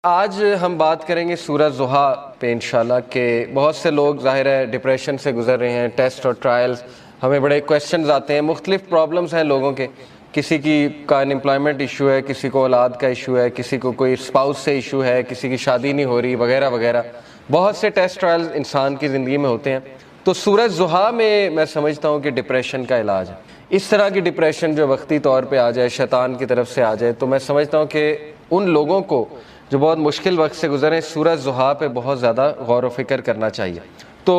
آج ہم بات کریں گے سورہ ضحیٰ پہ انشاءاللہ کہ بہت سے لوگ ظاہر ہے ڈپریشن سے گزر رہے ہیں، ٹیسٹ اور ٹرائلز، ہمیں بڑے کویسچنز آتے ہیں، مختلف پرابلمز ہیں لوگوں کے، کسی کا انمپلائمنٹ ایشو ہے، کسی کو اولاد کا ایشو ہے، کسی کو کوئی اسپاؤس سے ایشو ہے، کسی کی شادی نہیں ہو رہی وغیرہ وغیرہ، بہت سے ٹیسٹ ٹرائلز انسان کی زندگی میں ہوتے ہیں۔ تو سورہ ضحیٰ میں سمجھتا ہوں کہ ڈپریشن کا علاج ہے۔ اس طرح کی ڈپریشن جو وقتی طور پہ آ جائے، شیطان کی طرف سے آ جائے، تو میں سمجھتا ہوں کہ ان لوگوں کو جو بہت مشکل وقت سے گزرے سورہ ضحیٰ پہ بہت زیادہ غور و فکر کرنا چاہیے۔ تو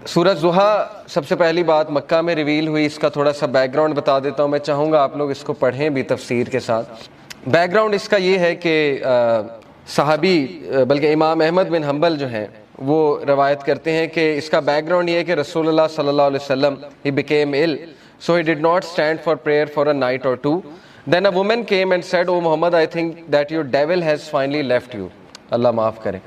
سورہ ضحیٰ سب سے پہلی بات مکہ میں ریویل ہوئی، اس کا تھوڑا سا بیک گراؤنڈ بتا دیتا ہوں، میں چاہوں گا آپ لوگ اس کو پڑھیں بھی تفسیر کے ساتھ۔ بیک گراؤنڈ اس کا یہ ہے کہ صحابی بلکہ امام احمد بن حنبل جو ہیں وہ روایت کرتے ہیں کہ اس کا بیک گراؤنڈ یہ ہے کہ رسول اللہ صلی اللہ علیہ وسلم he became ill so he did not stand for prayer for a night or two. Then a woman came and said, "Oh Muhammad, I think that your devil has finally left you." اللہ معاف کرے۔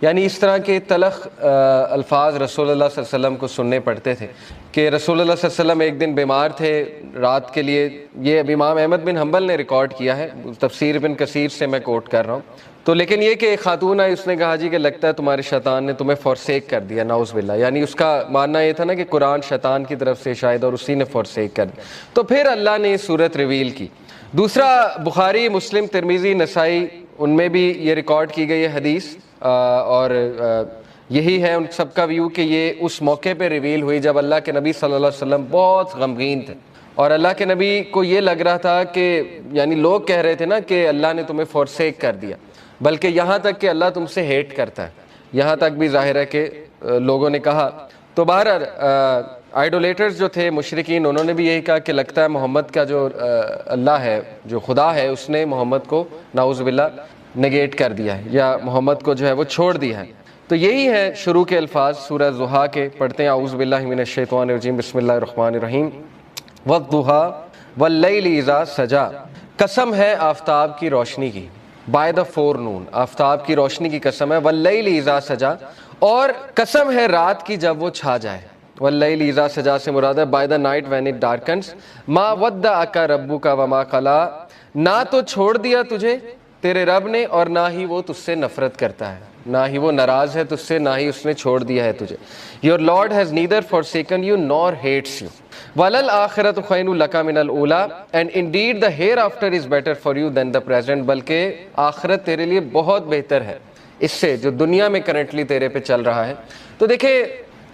یعنی اس طرح کے تلخ الفاظ رسول اللہ صلی اللہ علیہ وسلم کو سننے پڑتے تھے کہ رسول اللہ صلی اللہ علیہ وسلم ایک دن بیمار تھے رات کے لیے۔ یہ اب امام احمد بن حنبل نے ریکارڈ کیا ہے، تفسیر ابن کثیر سے میں کوٹ کر رہا ہوں۔ تو لیکن یہ کہ ایک خاتون آئی، اس نے کہا جی کہ لگتا ہے تمہارے شیطان نے تمہیں فورسیک کر دیا، نعوذ باللہ، یعنی اس کا ماننا یہ تھا نا کہ قرآن شیطان کی طرف سے شاید اور اسی نے فورسیک کر دیا۔ تو پھر اللہ نے یہ صورت ریویل کی۔ دوسرا بخاری، مسلم، ترمذی، نسائی، ان میں بھی یہ ریکارڈ کی گئی ہے حدیث، اور یہی ہے ان سب کا ویو کہ یہ اس موقع پہ ریویل ہوئی جب اللہ کے نبی صلی اللہ علیہ وسلم بہت غمگین تھے، اور اللہ کے نبی کو یہ لگ رہا تھا کہ یعنی لوگ کہہ رہے تھے نا کہ اللہ نے تمہیں فورسیک کر دیا، بلکہ یہاں تک کہ اللہ تم سے ہیٹ کرتا ہے، یہاں تک بھی ظاہر ہے کہ لوگوں نے کہا۔ تو بہرحال آئیڈولیٹرز جو تھے مشرکین، انہوں نے بھی یہی کہا کہ لگتا ہے محمد کا جو اللہ ہے، جو خدا ہے، اس نے محمد کو نعوذ باللہ نگیٹ کر دیا ہے، یا محمد کو جو ہے وہ چھوڑ دیا ہے۔ تو یہی ہے شروع کے الفاظ سورہ ضحیٰ کے، پڑھتے ہیں اعوذ باللہ من الشیطان الرجیم، بسم اللہ الرحمن الرحیم۔ والضحیٰ واللیل اذا سجا، قسم ہے آفتاب کی روشنی کی، بائی دا فور نون، آفتاب کی روشنی کی قسم ہے، واللیل اذا سجا، اور قسم ہے رات کی جب وہ چھا جائے۔ واللیل اذا سجا سے مراد ہے by the night when it darkness, ما ودعک ربک وما قلی، نہ تو چھوڑ دیا تجھے تیرے رب نے اور نہ ہی وہ تجھ سے نفرت کرتا ہے، نہ ہی وہ ناراض ہے تجھ سے، نہ ہی اس نے چھوڑ دیا ہے تجھے۔ Your Lord has neither forsaken you nor hates you. وَلَلْآخِرَةُ خَيْرٌ لَكَ مِنَ الْأُولَىٰ، and indeed the hereafter is better for you than the present، بلکہ آخرت تیرے لیے بہت بہتر ہے اس سے جو دنیا میں کرنٹلی تیرے پہ چل رہا ہے۔ تو دیکھیں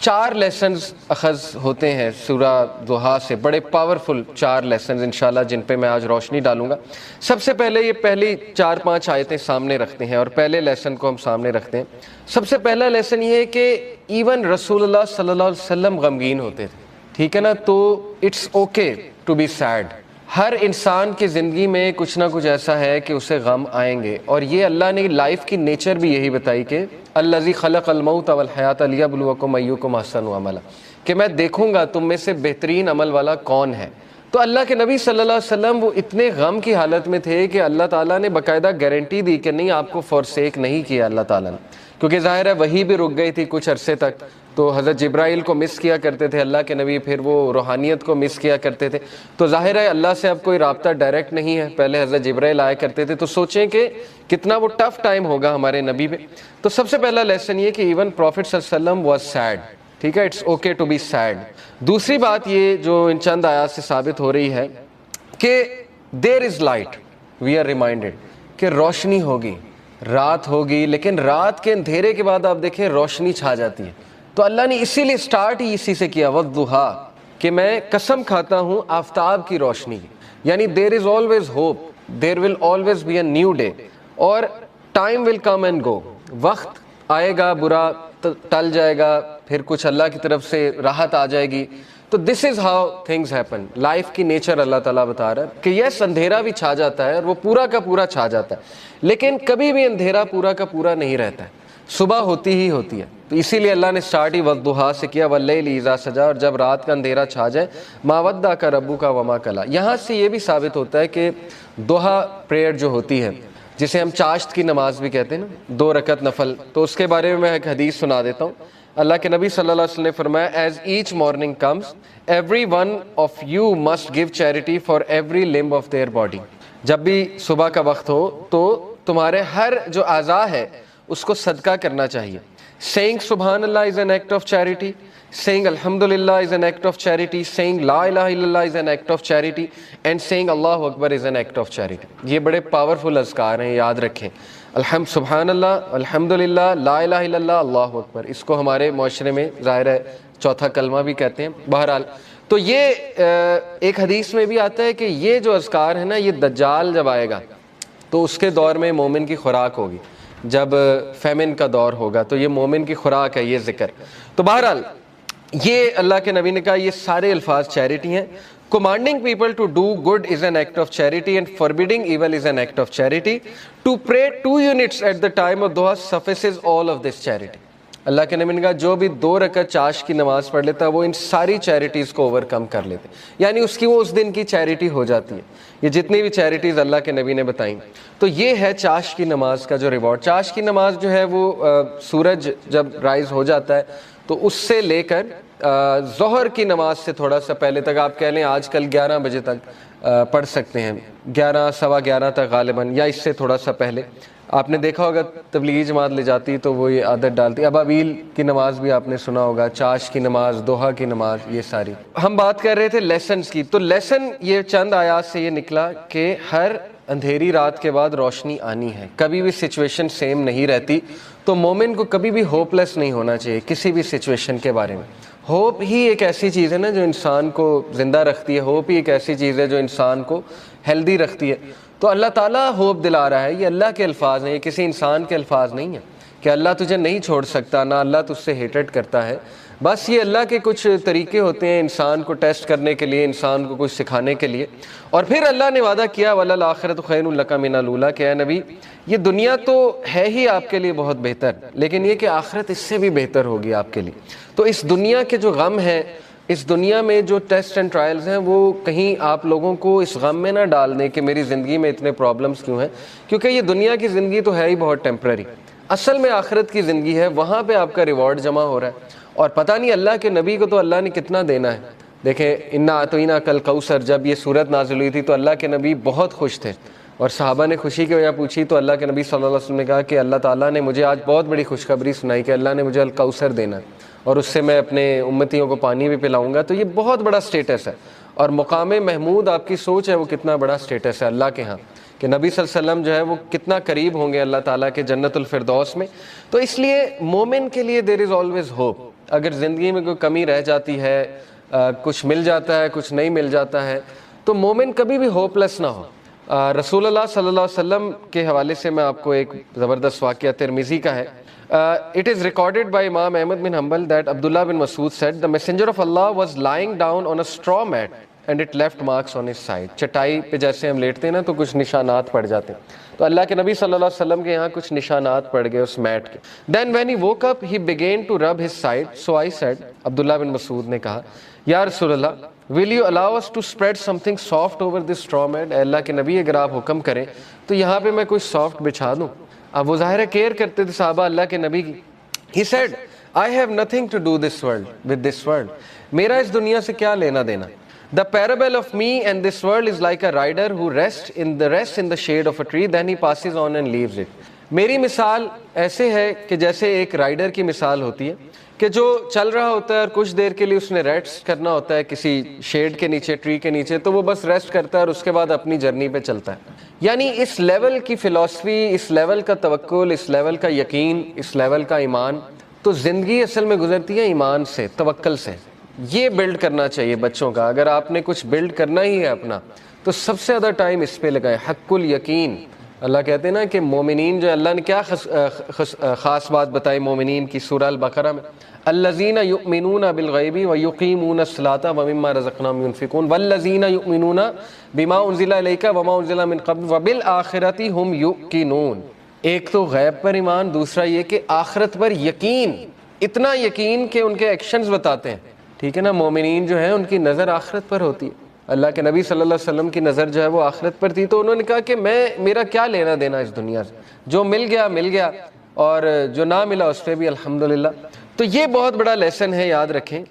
4 لیسنز اخذ ہوتے ہیں سورہ ضحیٰ سے، بڑے پاورفل 4 لیسنز انشاءاللہ جن پہ میں آج روشنی ڈالوں گا۔ سب سے پہلے یہ پہلی 4-5 آیتیں سامنے رکھتے ہیں اور پہلے لیسن کو ہم سامنے رکھتے ہیں۔ سب سے پہلا لیسن یہ ہے کہ ایون رسول اللہ صلی اللہ علیہ وسلم غمگین ہوتے تھے، ٹھیک ہے نا، تو it's okay to be said. ہر انسان کی زندگی میں کچھ نہ کچھ ایسا ہے کہ اسے غم آئیں گے، اور یہ اللہ نے لائف کی نیچر بھی یہی بتائی کہ الذی خلق الموت والحیات لیبلوکم ایکم احسن عملا، کہ میں دیکھوں گا تم میں سے بہترین عمل والا کون ہے۔ تو اللہ کے نبی صلی اللہ علیہ وسلم وہ اتنے غم کی حالت میں تھے کہ اللہ تعالیٰ نے باقاعدہ گارنٹی دی کہ نہیں، آپ کو فورسیک نہیں کیا اللہ تعالیٰ نے، کیونکہ ظاہر ہے وہی بھی رک گئی تھی کچھ عرصے تک، تو حضرت جبرائیل کو مس کیا کرتے تھے اللہ کے نبی، پھر وہ روحانیت کو مس کیا کرتے تھے، تو ظاہر ہے اللہ سے اب کوئی رابطہ ڈائریکٹ نہیں ہے، پہلے حضرت جبرائیل آیا کرتے تھے، تو سوچیں کہ کتنا وہ ٹف ٹائم ہوگا ہمارے نبی پہ۔ تو سب سے پہلا لیسن یہ کہ ایون پروفٹ صلی اللہ علیہ وسلم واز سیڈ، ٹھیک ہے، it's okay to be sad. دوسری بات یہ جو ان چند آیات سے ثابت ہو رہی ہے کہ there is light, we are reminded کہ روشنی ہوگی، رات ہوگی، لیکن رات کے اندھیرے کے بعد آپ دیکھیں روشنی چھا جاتی ہے۔ تو اللہ نے اسی لیے سٹارٹ ہی اسی سے کیا، والضحیٰ، کہ میں قسم کھاتا ہوں آفتاب کی روشنی، یعنی there is always hope, there will always be a new day, اور time will come and go, وقت آئے گا، برا ٹل جائے گا، پھر کچھ اللہ کی طرف سے راحت آ جائے گی۔ تو this is how things happen, life کی نیچر اللہ تعالیٰ بتا رہا ہے کہ یس اندھیرا بھی چھا جاتا ہے اور وہ پورا کا پورا چھا جاتا ہے، لیکن کبھی بھی اندھیرا پورا کا پورا نہیں رہتا ہے، صبح ہوتی ہی ہوتی ہے۔ تو اسی لیے اللہ نے سٹارٹ ہی والضحیٰ سے کیا، واللیل اذا سجا، اور جب رات کا اندھیرا چھا جائے، ما ودعک ربک وما قلی۔ یہاں سے یہ بھی ثابت ہوتا ہے کہ ضحیٰ پریئر جو ہوتی ہے، جسے ہم چاشت کی نماز بھی کہتے ہیں نا، 2 رکعت نفل، تو اس کے بارے میں ایک حدیث سنا دیتا ہوں۔ اللہ کے نبی صلی اللہ علیہ وسلم نے فرمایا، as each morning comes every one of you must give charity for every limb of their body. جب بھی صبح کا وقت ہو تو تمہارے ہر جو اعضاء ہے اس کو صدقہ کرنا چاہیے. Saying Subhan Allah is an act of charity. Saying Alhamdulillah is an act of charity. Saying La ilaha illallah is an act of charity. And saying Allahu Akbar is an act of charity. یہ بڑے powerful اذکار ہیں, یاد رکھیں. سبحان اللہ, الحمدللہ, لا الہ الا اللہ, اللہ اکبر. اس کو ہمارے معاشرے میں ظاہر ہے چوتھا کلمہ بھی کہتے ہیں. بہرحال تو یہ ایک حدیث میں بھی آتا ہے کہ یہ جو اذکار ہے نا, یہ دجال جب آئے گا تو اس کے دور میں مومن کی خوراک ہوگی. جب فیمن کا دور ہوگا تو یہ مومن کی خوراک ہے یہ ذکر. تو بہرحال یہ اللہ کے نبی نے کہا یہ سارے الفاظ چیریٹی ہیں. Commanding people to do good is an act of charity and forbidding evil is an act of charity. To pray 2 units at the time of duha suffices all of this charity. اللہ کے نبی نے کہا جو بھی 2 رکعت چاش کی نماز پڑھ لیتا ہے وہ ان ساری چیریٹیز کو اوور کم کر لیتے, یعنی اس کی وہ اس دن کی چیریٹی ہو جاتی ہے. یہ جتنی بھی چیریٹیز اللہ کے نبی نے بتائیں, تو یہ ہے چاش کی نماز کا جو ریوارڈ. چاش کی نماز جو ہے وہ سورج جب رائز ہو جاتا ہے تو اس سے لے کر ظہر کی نماز سے تھوڑا سا پہلے تک, آپ کہہ لیں آج کل 11 بجے تک پڑھ سکتے ہیں, 11 سوا 11 تک غالباً, یا اس سے تھوڑا سا پہلے. آپ نے دیکھا ہوگا تبلیغی جماعت لے جاتی تو وہ یہ عادت ڈالتی. ابابیل کی نماز بھی آپ نے سنا ہوگا, چاش کی نماز, دوحہ کی نماز, یہ ساری. ہم بات کر رہے تھے لیسنز کی. تو لیسن یہ چند آیات سے یہ نکلا کہ ہر اندھیری رات کے بعد روشنی آنی ہے. کبھی بھی سچویشن سیم نہیں رہتی, تو مومن کو کبھی بھی ہوپ لیس نہیں ہونا چاہیے کسی بھی سچویشن کے بارے میں. ہوپ ہی ایک ایسی چیز ہے نا جو انسان کو زندہ رکھتی ہے. ہوپ ہی ایک ایسی چیز ہے جو انسان کو ہیلدی رکھتی ہے. تو اللہ تعالیٰ ہوپ دلا رہا ہے. یہ اللہ کے الفاظ ہیں, یہ کسی انسان کے الفاظ نہیں ہیں کہ اللہ تجھے نہیں چھوڑ سکتا, نہ اللہ تجھ سے ہیٹڈ کرتا ہے. بس یہ اللہ کے کچھ طریقے ہوتے ہیں انسان کو ٹیسٹ کرنے کے لیے, انسان کو کچھ سکھانے کے لیے. اور پھر اللہ نے وعدہ کیا وَلَلْآخِرَةُ خَيْرٌ لَكَ مِنَ الْأُولَىٰ, کہ اے نبی یہ دنیا تو ہے ہی آپ کے لیے بہت بہتر, لیکن یہ کہ آخرت اس سے بھی بہتر ہوگی آپ کے لیے. تو اس دنیا کے جو غم ہیں, اس دنیا میں جو ٹیسٹ اینڈ ٹرائلز ہیں, وہ کہیں آپ لوگوں کو اس غم میں نہ ڈال دیں کہ میری زندگی میں اتنے پرابلمس کیوں ہیں, کیونکہ یہ دنیا کی زندگی تو ہے ہی بہت ٹیمپرری. اصل میں آخرت کی زندگی ہے, وہاں پہ آپ کا ریوارڈ جمع ہو رہا ہے. اور پتہ نہیں اللہ کے نبی کو تو اللہ نے کتنا دینا ہے. دیکھیں انا اعطیناک کل کوثر, جب یہ صورت نازل ہوئی تھی تو اللہ کے نبی بہت خوش تھے, اور صحابہ نے خوشی کی وجہ پوچھی تو اللہ کے نبی صلی اللہ علیہ وسلم نے کہا کہ اللہ تعالیٰ نے مجھے آج بہت بڑی خوشخبری سنائی کہ اللہ نے مجھے الکوثر دینا ہے, اور اس سے میں اپنے امتیوں کو پانی بھی پلاؤں گا. تو یہ بہت بڑا سٹیٹس ہے, اور مقام محمود آپ کی سوچ ہے وہ کتنا بڑا سٹیٹس ہے اللہ کے ہاں, کہ نبی صلی اللہ علیہ وسلم جو ہے وہ کتنا قریب ہوں گے اللہ تعالیٰ کے جنت الفردوس میں. تو اس لیے مومن کے لیے دیر از آلویز ہوپ. اگر زندگی میں کوئی کمی رہ جاتی ہے, کچھ مل جاتا ہے, کچھ نہیں مل جاتا ہے, تو مومن کبھی بھی ہوپ لیس نہ ہو. رسول اللہ صلی اللہ علیہ وسلم کے حوالے سے میں آپ کو ایک زبردست واقعہ ترمذی کا ہے. It is recorded by Imam Ahmad bin Hanbal that Abdullah bin Mas'ud said the messenger of Allah was lying down on a straw mat and it left marks on his side. چٹائی پہ جیسے ہم لیٹتے ہیں نا تو کچھ نشانات پڑ جاتے ہیں, تو اللہ کے نبی صلی اللہ علیہ وسلم کے یہاں کچھ نشانات پڑ گئے اس میٹ کے. Then when he woke up he began to rub his side. So I said, عبداللہ بن مسعود نے کہا, یا رسول اللہ will you allow us to spread something soft over this straw mat. اے اللہ کے نبی اگر آپ حکم کریں تو یہاں پہ میں کوئی سافٹ بچھا دوں. اب وہ ظاہر کیئر کرتے تھے صحابہ اللہ کے نبی کی. He said, I have nothing to do this world with this world. میرا اس دنیا سے کیا لینا دینا. The parable of me and this world is like a rider who rests in the shade of a tree, then he passes on and leaves it. میری مثال ایسے ہے کہ جیسے ایک رائڈر کی مثال ہوتی ہے کہ جو چل رہا ہوتا ہے اور کچھ دیر کے لیے اس نے ریسٹ کرنا ہوتا ہے کسی شیڈ کے نیچے, ٹری کے نیچے, تو وہ بس ریسٹ کرتا ہے اور اس کے بعد اپنی جرنی پہ چلتا ہے. یعنی اس لیول کی فلسفی, اس لیول کا توکل, اس لیول کا یقین, اس لیول کا ایمان, تو زندگی اصل میں گزرتی ہے ایمان سے, توکل سے. یہ بلڈ کرنا چاہیے بچوں کا. اگر آپ نے کچھ بلڈ کرنا ہی ہے اپنا تو سب سے زیادہ ٹائم اس پہ لگائے, حق الیقین. اللہ کہتے ہیں نا کہ مومنین جو اللہ نے کیا خاص بات بتائی مومنین کی سورہ البقرہ میں, الذین یؤمنون بالغیب ویقیمون الصلاۃ ومما رزقناہم ینفقون والذین یؤمنون بما انزل الیک وما انزل من قبل وبالآخرۃ هم یوقنون. ایک تو غیب پر ایمان, دوسرا یہ کہ آخرت پر یقین, اتنا یقین کہ ان کے ایکشنز بتاتے ہیں. ٹھیک ہے نا, مومنین جو ہیں ان کی نظر آخرت پر ہوتی ہے. اللہ کے نبی صلی اللہ علیہ وسلم کی نظر جو ہے وہ آخرت پر تھی, تو انہوں نے کہا کہ میرا کیا لینا دینا اس دنیا سے, جو مل گیا اور جو نہ ملا اس پہ بھی الحمدللہ. تو یہ بہت بڑا لیسن ہے, یاد رکھیں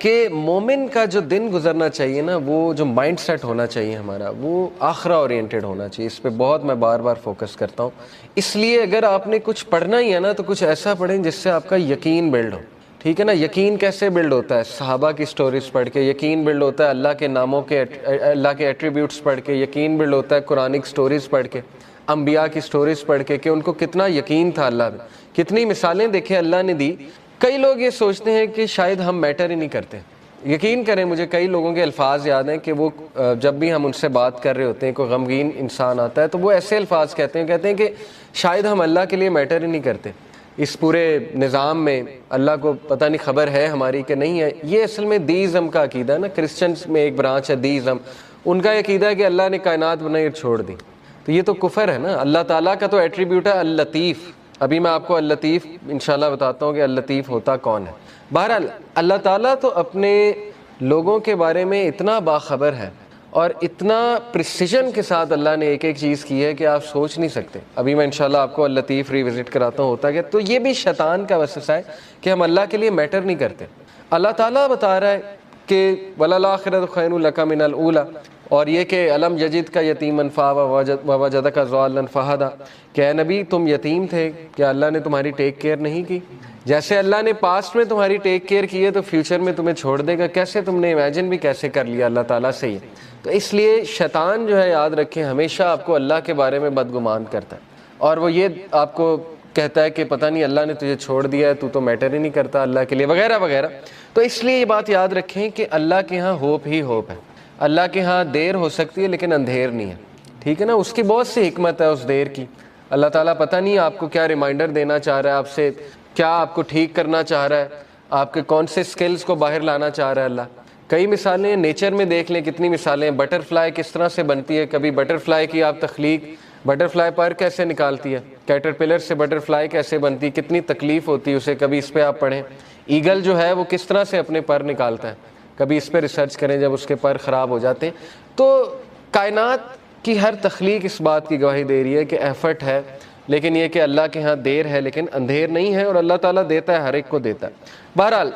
کہ مومن کا جو دن گزرنا چاہیے نا، وہ جو مائنڈ سیٹ ہونا چاہیے ہمارا، وہ آخرہ اورینٹڈ ہونا چاہیے. اس پہ بہت میں بار بار فوکس کرتا ہوں. اس لیے اگر آپ نے کچھ پڑھنا ہی ہے نا تو کچھ ایسا پڑھیں جس سے آپ کا یقین بلڈ ہو. ٹھیک ہے نا. یقین کیسے بلڈ ہوتا ہے؟ صحابہ کی سٹوریز پڑھ کے یقین بلڈ ہوتا ہے. اللہ کے ناموں کے، اللہ کے ایٹریبیوٹس پڑھ کے یقین بلڈ ہوتا ہے. قرآنک سٹوریز پڑھ کے، انبیاء کی سٹوریز پڑھ کے کہ ان کو کتنا یقین تھا اللہ میں. کتنی مثالیں دیکھیں اللہ نے دی. کئی لوگ یہ سوچتے ہیں کہ شاید ہم میٹر ہی نہیں کرتے. یقین کریں مجھے کئی لوگوں کے الفاظ یاد ہیں کہ وہ جب بھی ہم ان سے بات کر رہے ہوتے ہیں، کوئی غمگین انسان آتا ہے تو وہ ایسے الفاظ کہتے ہیں کہ شاید ہم اللہ کے لیے میٹر ہی نہیں کرتے. اس پورے نظام میں اللہ کو پتہ نہیں خبر ہے ہماری کہ نہیں ہے. یہ اصل میں دیزم کا عقیدہ ہے نا. کرسچنز میں ایک برانچ ہے دیزم. ان کا عقیدہ ہے کہ اللہ نے کائنات بنائی اور چھوڑ دی. تو یہ تو کفر ہے نا. اللہ تعالیٰ کا تو ایٹریبیوٹ ہے اللطیف. ابھی میں آپ کو اللطیف انشاءاللہ بتاتا ہوں کہ اللطیف ہوتا کون ہے. بہرحال اللہ تعالیٰ تو اپنے لوگوں کے بارے میں اتنا باخبر ہے اور اتنا پریسیجن کے ساتھ اللہ نے ایک ایک چیز کی ہے کہ آپ سوچ نہیں سکتے. ابھی میں انشاءاللہ آپ کو اللطیف ریوزٹ کراتا ہوں ہوتا کہ تو یہ بھی شیطان کا وسوسہ ہے کہ ہم اللہ کے لیے میٹر نہیں کرتے. اللہ تعالیٰ بتا رہا ہے کہ وَلَلْآخِرَةُ خَيْرٌ لَكَ مِنَ الْأُولَىٰ، اور یہ کہ الم یجد کا یتیمن ووجدک ضالا فہدا، کہ اے نبی تم یتیم تھے، کیا اللہ نے تمہاری ٹیک کیئر نہیں کی؟ جیسے اللہ نے پاسٹ میں تمہاری ٹیک کیئر کی ہے تو فیوچر میں تمہیں چھوڑ دے گا. کیسے تم نے امیجن بھی کیسے کر لیا اللہ تعالیٰ سے یہ؟ تو اس لیے شیطان جو ہے یاد رکھیں ہمیشہ آپ کو اللہ کے بارے میں بدگمان کرتا ہے، اور وہ یہ آپ کو کہتا ہے کہ پتہ نہیں اللہ نے تجھے چھوڑ دیا ہے، تو میٹر ہی نہیں کرتا اللہ کے لیے، وغیرہ وغیرہ. تو اس لیے یہ بات یاد رکھیں کہ اللہ کے ہاں ہوپ ہی ہوپ ہے. اللہ کے ہاں دیر ہو سکتی ہے لیکن اندھیر نہیں ہے. ٹھیک ہے نا. اس کی بہت سی حکمت ہے اس دیر کی. اللہ تعالیٰ پتہ نہیں آپ کو کیا ریمائنڈر دینا چاہ رہا ہے آپ سے، کیا آپ کو ٹھیک کرنا چاہ رہا ہے، آپ کے کون سے سکلز کو باہر لانا چاہ رہا ہے اللہ. کئی مثالیں نیچر میں دیکھ لیں، کتنی مثالیں. بٹر فلائی کس طرح سے بنتی ہے، کبھی بٹر فلائی کی آپ تخلیق، بٹر فلائی پر کیسے نکالتی ہے، کیٹر پلر سے بٹر فلائی کیسے بنتی، کتنی تکلیف ہوتی ہے اسے، کبھی اس پہ آپ پڑھیں. ایگل جو ہے وہ کس طرح سے اپنے پر نکالتا ہے، کبھی اس پہ ریسرچ کریں جب اس کے پر خراب ہو جاتے ہیں. تو کائنات کی ہر تخلیق اس بات کی گواہی دے رہی ہے کہ ایفرٹ ہے، لیکن یہ کہ اللہ کے ہاں دیر ہے لیکن اندھیر نہیں ہے، اور اللہ تعالیٰ دیتا ہے، ہر ایک کو دیتا ہے. بہرحال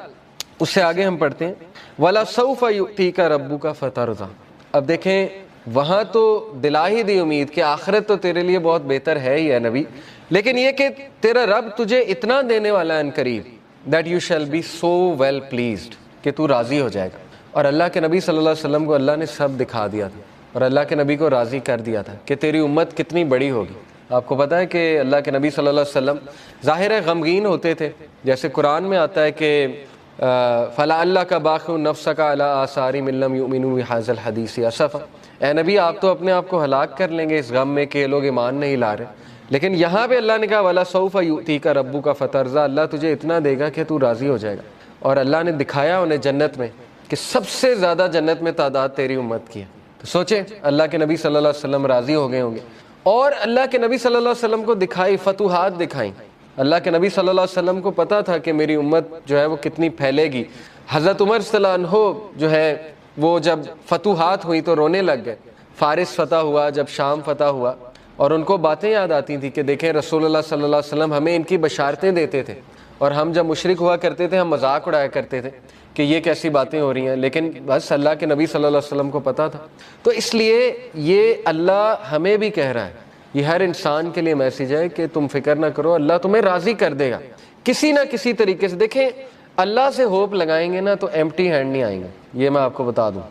اس سے آگے ہم پڑھتے ہیں وَلَسَوْفَ يُؤْتِيكَ رَبُّكَ فَتَرْضَىٰ. اب دیکھیں وہاں تو دلا ہی دی امید کہ آخرت تو تیرے لیے بہت بہتر ہے ہی ہے نبی، لیکن یہ کہ تیرا رب تجھے اتنا دینے والا ہے ان قریب that you shall be so well pleased، کہ تو راضی ہو جائے گا. اور اللہ کے نبی صلی اللہ علیہ وسلم کو اللہ نے سب دکھا دیا تھا، اور اللہ کے نبی کو راضی کر دیا تھا کہ تیری امت کتنی بڑی ہوگی. آپ کو پتہ ہے کہ اللہ کے نبی صلی اللہ علیہ وسلم ظاہر ہے غمگین ہوتے تھے، جیسے قرآن میں آتا ہے کہ فَلَعَلَّكَ بَاخِعٌ نَفْسَكَ عَلَىٰ آثَارِهِمْ إِن لَّمْ يُؤْمِنُوا بِهَٰذَا الْحَدِيثِ أَسَفًا. اے نبی آپ تو اپنے آپ کو ہلاک کر لیں گے اس غم میں کہ یہ لوگ ایمان نہیں لا رہے. لیکن یہاں پہ اللہ نے کہا وَلَسَوْفَ يُؤْتِيكَ رَبُّكَ فَتَرْضَىٰ، اللہ تجھے اتنا دے گا کہ تو راضی ہو جائے گا. اور اللہ نے دکھایا انہیں جنت میں کہ سب سے زیادہ جنت میں تعداد تیری امت کی ہے. تو سوچیں اللہ کے نبی صلی اللہ علیہ وسلم راضی ہو گئے ہوں گے. اور اللہ کے نبی صلی اللہ علیہ وسلم کو دکھائی، فتوحات دکھائیں. اللہ کے نبی صلی اللہ علیہ وسلم کو پتا تھا کہ میری امت جو ہے وہ کتنی پھیلے گی. حضرت عمر صلی اللہ عنہ جو ہے وہ جب فتوحات ہوئی تو رونے لگ گئے. فارس فتح ہوا، جب شام فتح ہوا، اور ان کو باتیں یاد آتی تھیں کہ دیکھیں رسول اللہ صلی اللہ علیہ وسلم ہمیں ان کی بشارتیں دیتے تھے، اور ہم جب مشرک ہوا کرتے تھے ہم مذاق اڑایا کرتے تھے کہ یہ کیسی باتیں ہو رہی ہیں. لیکن بس اللہ کے نبی صلی اللہ علیہ وسلم کو پتا تھا. تو اس لیے یہ اللہ ہمیں بھی کہہ رہا ہے، یہ ہر انسان کے لیے میسیج ہے کہ تم فکر نہ کرو، اللہ تمہیں راضی کر دے گا کسی نہ کسی طریقے سے. دیکھیں اللہ سے ہوپ لگائیں گے نا تو ایمٹی ہینڈ نہیں آئیں گے، یہ میں آپ کو بتا دوں.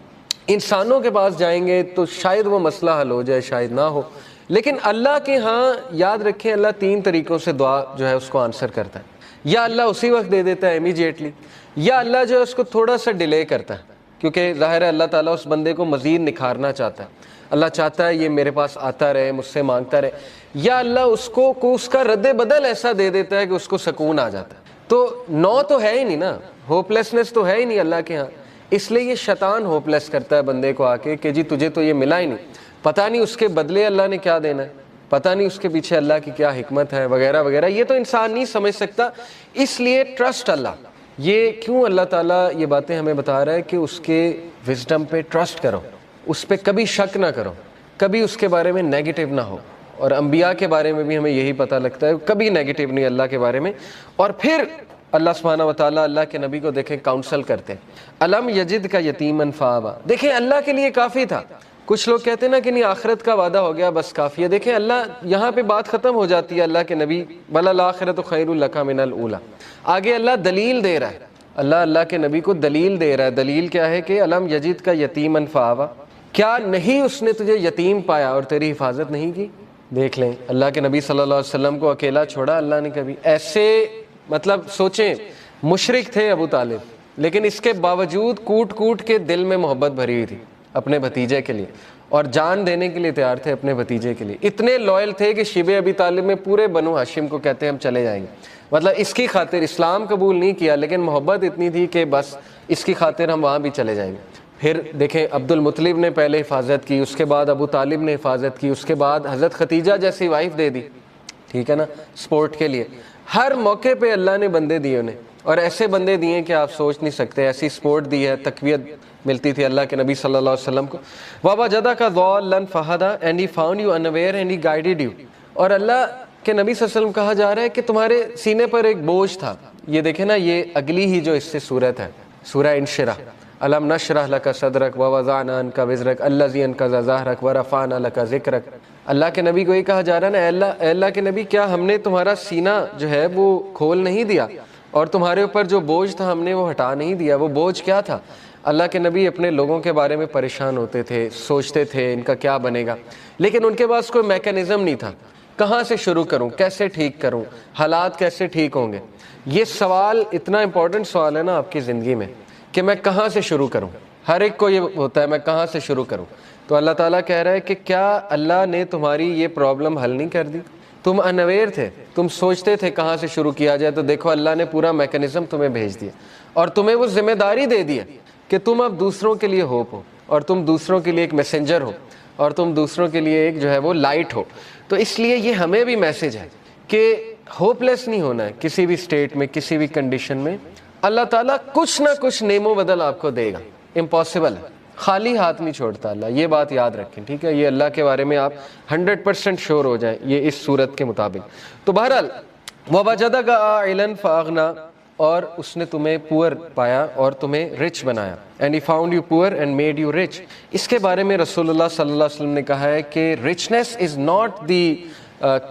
انسانوں کے پاس جائیں گے تو شاید وہ مسئلہ حل ہو جائے، شاید نہ ہو. لیکن اللہ کے ہاں یاد رکھیں اللہ 3 طریقوں سے دعا جو ہے اس کو آنسر کرتا ہے. یا اللہ اسی وقت دے دیتا ہے امیجیٹلی، یا اللہ جو ہے اس کو تھوڑا سا ڈیلے کرتا ہے، کیونکہ ظاہر ہے اللہ تعالیٰ اس بندے کو مزید نکھارنا چاہتا ہے. اللہ چاہتا ہے یہ میرے پاس آتا رہے، مجھ سے مانگتا رہے. یا اللہ اس کا رد بدل ایسا دے دیتا ہے کہ اس کو سکون آ جاتا ہے. تو نو تو ہے ہی نہیں نا، ہوپلیسنس تو ہے ہی نہیں اللہ کے ہاں. اس لیے یہ شیطان ہوپلیس کرتا ہے بندے کو آ کے کہ جی تجھے تو یہ ملا ہی نہیں، پتہ نہیں اس کے بدلے اللہ نے کیا دینا ہے، پتہ نہیں اس کے پیچھے اللہ کی کیا حکمت ہے، وغیرہ وغیرہ. یہ تو انسان نہیں سمجھ سکتا. اس لیے ٹرسٹ اللہ. یہ کیوں اللہ تعالیٰ یہ باتیں ہمیں بتا رہا ہے کہ اس کے وزڈم پہ ٹرسٹ کرو، اس پہ کبھی شک نہ کرو، کبھی اس کے بارے میں نیگیٹو نہ ہو. اور انبیاء کے بارے میں بھی ہمیں یہی پتہ لگتا ہے کبھی نیگیٹو نہیں اللہ کے بارے میں. اور پھر اللہ سبحانہ و تعالیٰ اللہ کے نبی کو دیکھیں کاؤنسل کرتے ہیں، الم یجد کا یتیمن فآویٰ، دیکھیں اللہ کے لیے کافی تھا۔ کچھ لوگ کہتے ہیں نا کہ نہیں آخرت کا وعدہ ہو گیا بس کافی ہے، دیکھیں اللہ یہاں پہ بات ختم ہو جاتی ہے اللہ کے نبی، وَلَلْآخِرَةُ خَيْرٌ لَكَ مِنَ الْأُولَىٰ، آگے اللہ دلیل دے رہا ہے، اللہ کے نبی کو دلیل دے رہا ہے۔ دلیل کیا ہے کہ الم یجد کا یتیمن فآویٰ، کیا نہیں اس نے تجھے یتیم پایا اور تیری حفاظت نہیں کی؟ دیکھ لیں اللہ کے نبی صلی اللہ علیہ وسلم کو اکیلا چھوڑا اللہ نے کبھی؟ ایسے مطلب سوچیں، مشرک تھے ابو طالب، لیکن اس کے باوجود کوٹ کوٹ کے دل میں محبت بھری ہوئی تھی اپنے بھتیجے کے لیے، اور جان دینے کے لیے تیار تھے اپنے بھتیجے کے لیے، اتنے لوئل تھے کہ شیبہ ابی طالب میں پورے بنو ہاشم کو کہتے ہیں ہم چلے جائیں گے، مطلب اس کی خاطر اسلام قبول نہیں کیا لیکن محبت اتنی تھی کہ بس اس کی خاطر ہم وہاں بھی چلے جائیں گے۔ پھر دیکھیں عبد المطلب نے پہلے حفاظت کی، اس کے بعد ابو طالب نے حفاظت کی، اس کے بعد حضرت ختیجہ جیسی وائف دے دی، ٹھیک ہے نا، سپورٹ کے لیے۔ ہر موقع پہ اللہ نے بندے دیے انہیں، اور ایسے بندے دیے کہ آپ سوچ نہیں سکتے، ایسی سپورٹ دی ہے، تقویت ملتی تھی اللہ کے نبی صلی اللہ علیہ وسلم کو۔ وَوَجَدَكَ ضَالًّا فَهَدَىٰ and he found you unaware and he guided you، اور اللہ کہ نبی صلی اللہ علیہ وسلم کہا جا رہا ہے کہ تمہارے سینے پر ایک بوجھ تھا۔ یہ دیکھیں نا، یہ اگلی ہی جو اس سے صورت ہے، سورہ انشرح، الم نشرح لک صدرک ووضعنا عنک وزرک الذی انقض ظہرک ورفعنا لک ذکرک۔ اللہ کے نبی کو یہ کہا جا رہا ہے نا، اے اللہ کے نبی، کیا ہم نے تمہارا سینہ جو ہے وہ کھول نہیں دیا، اور تمہارے اوپر جو بوجھ تھا ہم نے وہ ہٹا نہیں دیا؟ وہ بوجھ کیا تھا؟ اللہ کے نبی اپنے لوگوں کے بارے میں پریشان ہوتے تھے، سوچتے تھے ان کا کیا بنے گا، لیکن ان کے پاس کوئی میکینزم نہیں تھا، کہاں سے شروع کروں، کیسے ٹھیک کروں، حالات کیسے ٹھیک ہوں گے۔ یہ سوال اتنا امپورٹنٹ سوال ہے نا آپ کی زندگی میں کہ میں کہاں سے شروع کروں، ہر ایک کو یہ ہوتا ہے میں کہاں سے شروع کروں۔ تو اللہ تعالیٰ کہہ رہا ہے کہ کیا اللہ نے تمہاری یہ پرابلم حل نہیں کر دی؟ تم انویئر تھے، تم سوچتے تھے کہاں سے شروع کیا جائے، تو دیکھو اللہ نے پورا میکینزم تمہیں بھیج دیا، اور تمہیں وہ ذمہ داری دے دی ہے کہ تم اب دوسروں کے لیے ہوپ ہو، اور تم دوسروں کے لیے ایک میسنجر ہو، اور تم دوسروں کے لیے ایک جو ہے وہ لائٹ ہو۔ تو اس لیے یہ ہمیں بھی میسج ہے کہ ہوپ لیس نہیں ہونا ہے کسی بھی اسٹیٹ میں، کسی بھی کنڈیشن میں۔ اللہ تعالیٰ کچھ نہ کچھ نعم و بدل آپ کو دے گا، امپاسبل ہے، خالی ہاتھ نہیں چھوڑتا اللہ، یہ بات یاد رکھیں، ٹھیک ہے؟ یہ اللہ کے بارے میں آپ 100% شور ہو جائیں یہ اس صورت کے مطابق۔ تو بہرحال وَوَجَدَكَ عَائِلًا فَأَغْنَىٰ، اور اس نے تمہیں پور پایا اور تمہیں رچ بنایا، and he found you poor and made you rich. اس کے بارے میں رسول اللہ صلی اللہ علیہ وسلم نے کہا ہے کہ رچنس از ناٹ دی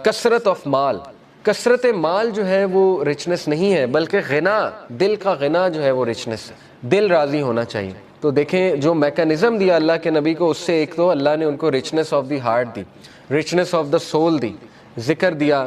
کثرت آف مال، کثرت مال جو ہے وہ رچنس نہیں ہے، بلکہ غنا، دل کا غنا جو ہے وہ رچنس ہے، دل راضی ہونا چاہیے۔ تو دیکھیں جو میکانزم دیا اللہ کے نبی کو، اس سے ایک تو اللہ نے ان کو رچنس آف دی ہارٹ دی، رچنس آف دا سول دی، ذکر دیا،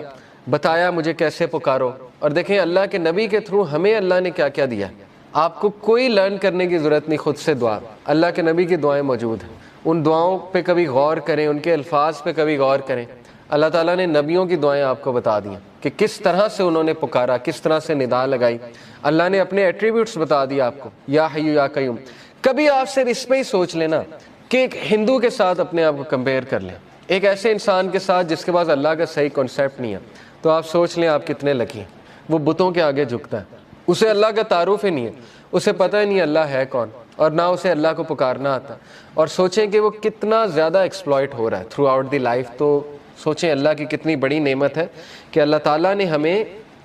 بتایا مجھے کیسے پکارو۔ اور دیکھیں اللہ کے نبی کے تھرو ہمیں اللہ نے کیا کیا دیا، آپ کو کوئی لرن کرنے کی ضرورت نہیں، خود سے دعا، اللہ کے نبی کی دعائیں موجود ہیں، ان دعاؤں پہ کبھی غور کریں، ان کے الفاظ پہ کبھی غور کریں۔ اللہ تعالیٰ نے نبیوں کی دعائیں آپ کو بتا دیں کہ کس طرح سے انہوں نے پکارا، کس طرح سے ندا لگائی، اللہ نے اپنے ایٹریبیوٹس بتا دیا آپ کو، یا حیو یا قیوم۔ کبھی آپ صرف اس پہ ہی سوچ لینا کہ ایک ہندو کے ساتھ اپنے آپ کو کمپیئر کر لیں، ایک ایسے انسان کے ساتھ جس کے پاس اللہ کا صحیح کانسیپٹ نہیں ہے، تو آپ سوچ لیں آپ کتنے لکی ہیں۔ وہ بتوں کے آگے جھکتا ہے، اسے اللہ کا تعارف ہی نہیں ہے، اسے پتہ ہی نہیں اللہ ہے کون، اور نہ اسے اللہ کو پکارنا آتا، اور سوچیں کہ وہ کتنا زیادہ ایکسپلائٹ ہو رہا ہے تھرو آؤٹ دی لائف۔ تو سوچیں اللہ کی کتنی بڑی نعمت ہے کہ اللہ تعالیٰ نے ہمیں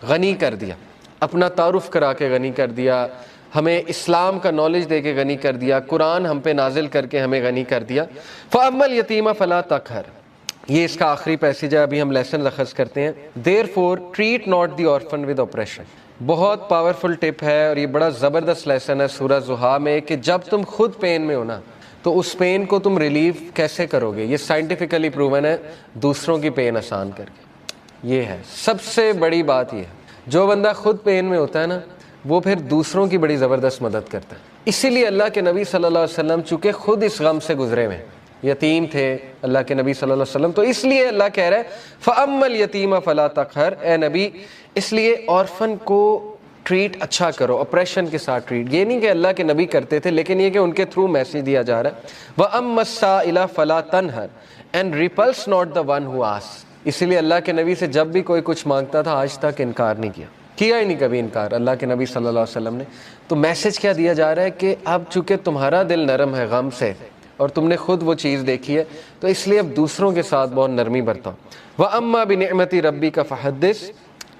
غنی کر دیا، اپنا تعارف کرا کے غنی کر دیا، ہمیں اسلام کا نالج دے کے غنی کر دیا، قرآن ہم پہ نازل کر کے ہمیں غنی کر دیا۔ فَأَمَّا الْيَتِيمَ فَلَا تَقْهَرْ، یہ اس کا آخری پیسیج ہے، ابھی ہم لیسن اخذ کرتے ہیں۔ Therefore treat not the orphan with oppression، بہت پاورفل ٹپ ہے، اور یہ بڑا زبردست لیسن ہے سورہ زحا میں کہ جب تم خود پین میں ہو نا تو اس پین کو تم ریلیف کیسے کرو گے، یہ سائنٹیفکلی پروون ہے، دوسروں کی پین آسان کر کے۔ یہ ہے سب سے بڑی بات، یہ ہے جو بندہ خود پین میں ہوتا ہے نا وہ پھر دوسروں کی بڑی زبردست مدد کرتا ہے۔ اسی لیے اللہ کے نبی صلی اللہ علیہ وسلم چونکہ خود اس غم سے گزرے ہوئے، یتیم تھے اللہ کے نبی صلی اللہ علیہ وسلم، تو اس لیے اللہ کہہ رہا ہے فَأَمَّا الْيَتِيمَ فَلَا تَقْهَرْ، اے نبی اس لیے آرفن کو ٹریٹ اچھا کرو، اپریشن کے ساتھ ٹریٹ۔ یہ نہیں کہ اللہ کے نبی کرتے تھے، لیکن یہ کہ ان کے تھرو میسیج دیا جا رہا ہے وَأَمَّا السَّائِلَ فَلَا تَنْهَرْ and repulse not the one who asks۔ اسی لیے اللہ کے نبی سے جب بھی کوئی کچھ مانگتا تھا آج تک انکار نہیں کیا ہی نہیں کبھی انکار اللہ کے نبی صلی اللہ علیہ وسلم نے۔ تو میسج کیا دیا جا رہا ہے کہ اب چونکہ تمہارا دل نرم ہے غم سے اور تم نے خود وہ چیز دیکھی ہے، تو اس لیے اب دوسروں کے ساتھ بہت نرمی برتاؤ۔ وَأَمَّا بِنِعْمَةِ رَبِّكَ فَحَدِّثْ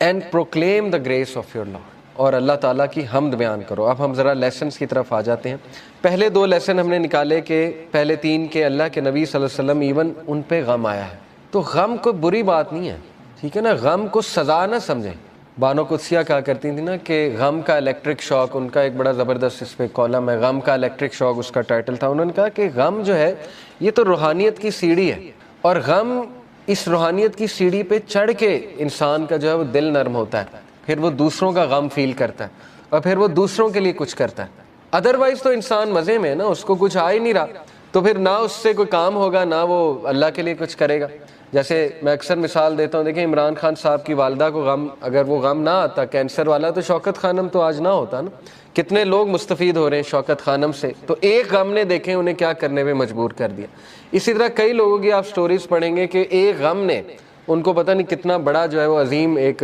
and proclaim the grace of your Lord۔ اور اللہ تعالیٰ کی حمد بیان کرو۔ اب ہم ذرا لیسنز کی طرف آ جاتے ہیں۔ پہلے 2 لیسن ہم نے نکالے کہ پہلے 3 کہ اللہ کے نبی صلی اللہ علیہ وسلم ایون ان پہ غم آیا ہے، تو غم کوئی بری بات نہیں ہے، ٹھیک ہے نا، غم کو سزا نہ سمجھیں۔ بانو قدسیہ کہا کرتی تھی نا کہ غم کا الیکٹرک شاک، ان کا ایک بڑا زبردست اس پہ کالم ہے، غم کا الیکٹرک شاک اس کا ٹائٹل تھا۔ انہوں نے کہا کہ غم جو ہے یہ تو روحانیت کی سیڑھی ہے، اور غم اس روحانیت کی سیڑھی پہ چڑھ کے انسان کا جو ہے وہ دل نرم ہوتا ہے، پھر وہ دوسروں کا غم فیل کرتا ہے اور پھر وہ دوسروں کے لیے کچھ کرتا ہے۔ ادروائز تو انسان مزے میں ہے نا، اس کو کچھ آ ہی نہیں رہا، تو پھر نہ اس سے کوئی کام ہوگا نہ وہ اللہ کے لیے کچھ کرے گا۔ جیسے میں اکثر مثال دیتا ہوں، دیکھیں عمران خان صاحب کی والدہ کو غم، اگر وہ غم نہ آتا کینسر والا، تو شوکت خانم تو آج نہ ہوتا نا۔ کتنے لوگ مستفید ہو رہے ہیں شوکت خانم سے، تو ایک غم نے دیکھیں انہیں کیا کرنے پہ مجبور کر دیا۔ اسی طرح کئی لوگوں کی آپ سٹوریز پڑھیں گے کہ ایک غم نے ان کو پتہ نہیں کتنا بڑا جو ہے وہ عظیم ایک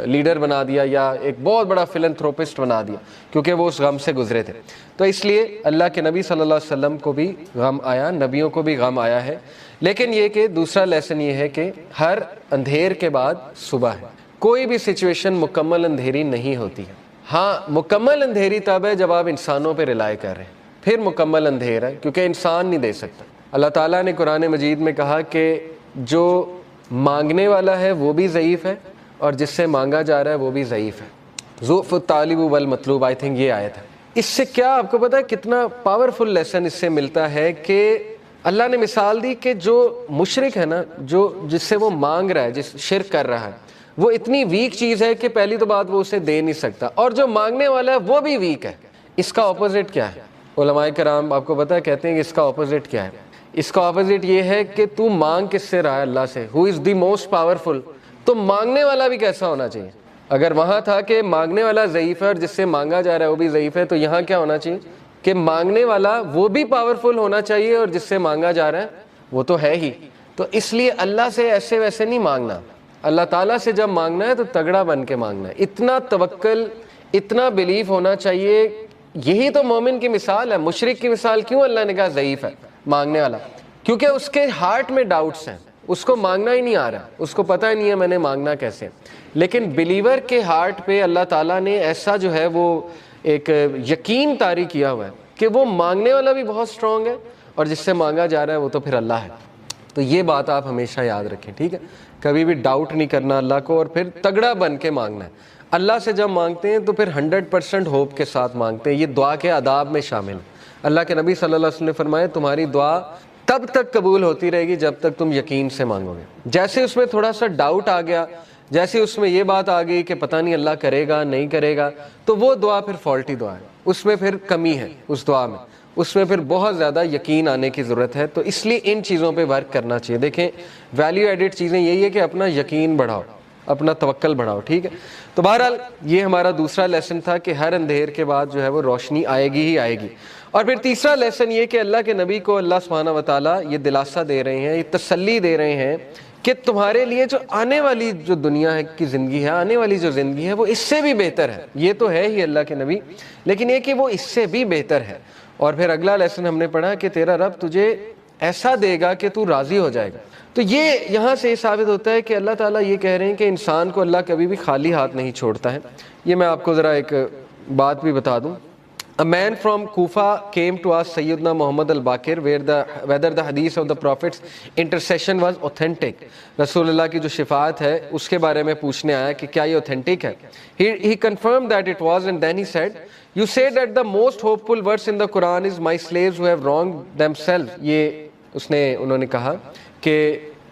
لیڈر بنا دیا یا ایک بہت بڑا فلنتھروپسٹ بنا دیا، کیونکہ وہ اس غم سے گزرے تھے۔ تو اس لیے اللہ کے نبی صلی اللہ علیہ وسلم کو بھی غم آیا، نبیوں کو بھی غم آیا ہے، لیکن یہ کہ دوسرا لیسن یہ ہے کہ ہر اندھیر کے بعد صبح ہے۔ کوئی بھی سچویشن مکمل اندھیری نہیں ہوتی ہے۔ ہاں مکمل اندھیری تب ہے جب آپ انسانوں پہ رلائے کر رہے ہیں، پھر مکمل اندھیر ہے، کیونکہ انسان نہیں دے سکتا۔ اللہ تعالیٰ نے قرآن مجید میں کہا کہ جو مانگنے والا ہے وہ بھی ضعیف ہے اور جس سے مانگا جا رہا ہے وہ بھی ضعیف ہے۔ ضعف الطالب والمطلوب، آئی تھنک یہ آیت ہے۔ اس سے کیا آپ کو پتا ہے کتنا پاورفل لیسن اس سے ملتا ہے کہ اللہ نے مثال دی کہ جو مشرک ہے نا، جو جس سے وہ مانگ رہا ہے، جس شرک کر رہا ہے، وہ اتنی ویک چیز ہے کہ پہلی تو بات وہ اسے دے نہیں سکتا، اور جو مانگنے والا ہے وہ بھی ویک ہے۔ اس کا اپوزٹ کیا ہے؟ علماء کرام آپ کو پتا ہے کہتے ہیں کہ اس کا اپوزٹ کیا ہے؟ اس کا اپوزٹ یہ ہے کہ تو مانگ کس سے رہا ہے؟ اللہ سے، ہو از دی موسٹ پاورفل۔ تو مانگنے والا بھی کیسا ہونا چاہیے؟ اگر وہاں تھا کہ مانگنے والا ضعیف ہے اور جس سے مانگا جا رہا ہے وہ بھی ضعیف ہے، تو یہاں کیا ہونا چاہیے کہ مانگنے والا وہ بھی پاورفل ہونا چاہیے اور جس سے مانگا جا رہا ہے وہ تو ہے ہی۔ تو اس لیے اللہ سے ایسے ویسے نہیں مانگنا، اللہ تعالیٰ سے جب مانگنا ہے تو تگڑا بن کے مانگنا ہے، اتنا توکل، اتنا بلیف ہونا چاہیے۔ یہی تو مومن کی مثال ہے۔ مشرک کی مثال کیوں اللہ نے کہا ضعیف ہے مانگنے والا؟ کیونکہ اس کے ہارٹ میں ڈاؤٹس ہیں، اس کو مانگنا ہی نہیں آ رہا، اس کو پتہ ہی نہیں ہے میں نے مانگنا کیسے۔ لیکن بلیور کے ہارٹ پہ اللہ تعالیٰ نے ایسا جو ہے وہ ایک یقین طاری کیا ہوا ہے کہ وہ مانگنے والا بھی بہت سٹرونگ ہے اور جس سے مانگا جا رہا ہے وہ تو پھر اللہ ہے۔ تو یہ بات آپ ہمیشہ یاد رکھیں، ٹھیک ہے؟ کبھی بھی ڈاؤٹ نہیں کرنا اللہ کو، اور پھر تگڑا بن کے مانگنا ہے۔ اللہ سے جب مانگتے ہیں تو پھر 100% ہوپ کے ساتھ مانگتے ہیں۔ یہ دعا کے آداب میں شامل ہے۔ اللہ کے نبی صلی اللہ علیہ وسلم نے فرمایا تمہاری دعا تب تک قبول ہوتی رہے گی جب تک تم یقین سے مانگو گے۔ جیسے اس میں تھوڑا سا ڈاؤٹ آ گیا، جیسے اس میں یہ بات آ گئی کہ پتہ نہیں اللہ کرے گا نہیں کرے گا، تو وہ دعا پھر فالٹی دعا ہے، اس میں پھر کمی ہے، اس دعا میں اس میں پھر بہت زیادہ یقین آنے کی ضرورت ہے۔ تو اس لیے ان چیزوں پہ ورک کرنا چاہیے۔ دیکھیں ویلیو ایڈڈ چیزیں یہی ہے کہ اپنا یقین بڑھاؤ، اپنا توکل بڑھاؤ، ٹھیک ہے؟ تو بہرحال یہ ہمارا دوسرا لیسن تھا کہ ہر اندھیر کے بعد جو ہے وہ روشنی آئے گی ہی آئے گی۔ اور پھر تیسرا لیسن یہ کہ اللہ کے نبی کو اللہ سبحانہ و تعالیٰ یہ دلاسا دے رہے ہیں، یہ تسلی دے رہے ہیں کہ تمہارے لیے جو آنے والی جو دنیا کی زندگی ہے، آنے والی جو زندگی ہے وہ اس سے بھی بہتر ہے۔ یہ تو ہے ہی اللہ کے نبی، لیکن یہ کہ وہ اس سے بھی بہتر ہے۔ اور پھر اگلا لیسن ہم نے پڑھا کہ تیرا رب تجھے ایسا دے گا کہ تو راضی ہو جائے گا۔ تو یہ یہاں سے یہ ثابت ہوتا ہے کہ اللہ تعالیٰ یہ کہہ رہے ہیں کہ انسان کو اللہ کبھی بھی خالی ہاتھ نہیں چھوڑتا ہے۔ یہ میں آپ کو ذرا ایک بات بھی بتا دوں۔ A man from Kufa came to ask Sayyidina Muhammad al-Baqir whether the hadith of the Prophet's intercession was authentic. رسول اللہ کی جو شفاعت ہے اس کے بارے میں پوچھنے آیا کہ کیا یہ authentic ہے۔ He confirmed that it was, and then he said, "You say that the most hopeful verse in the Quran is my slaves who have wronged themselves." یہ انہوں نے کہا کہ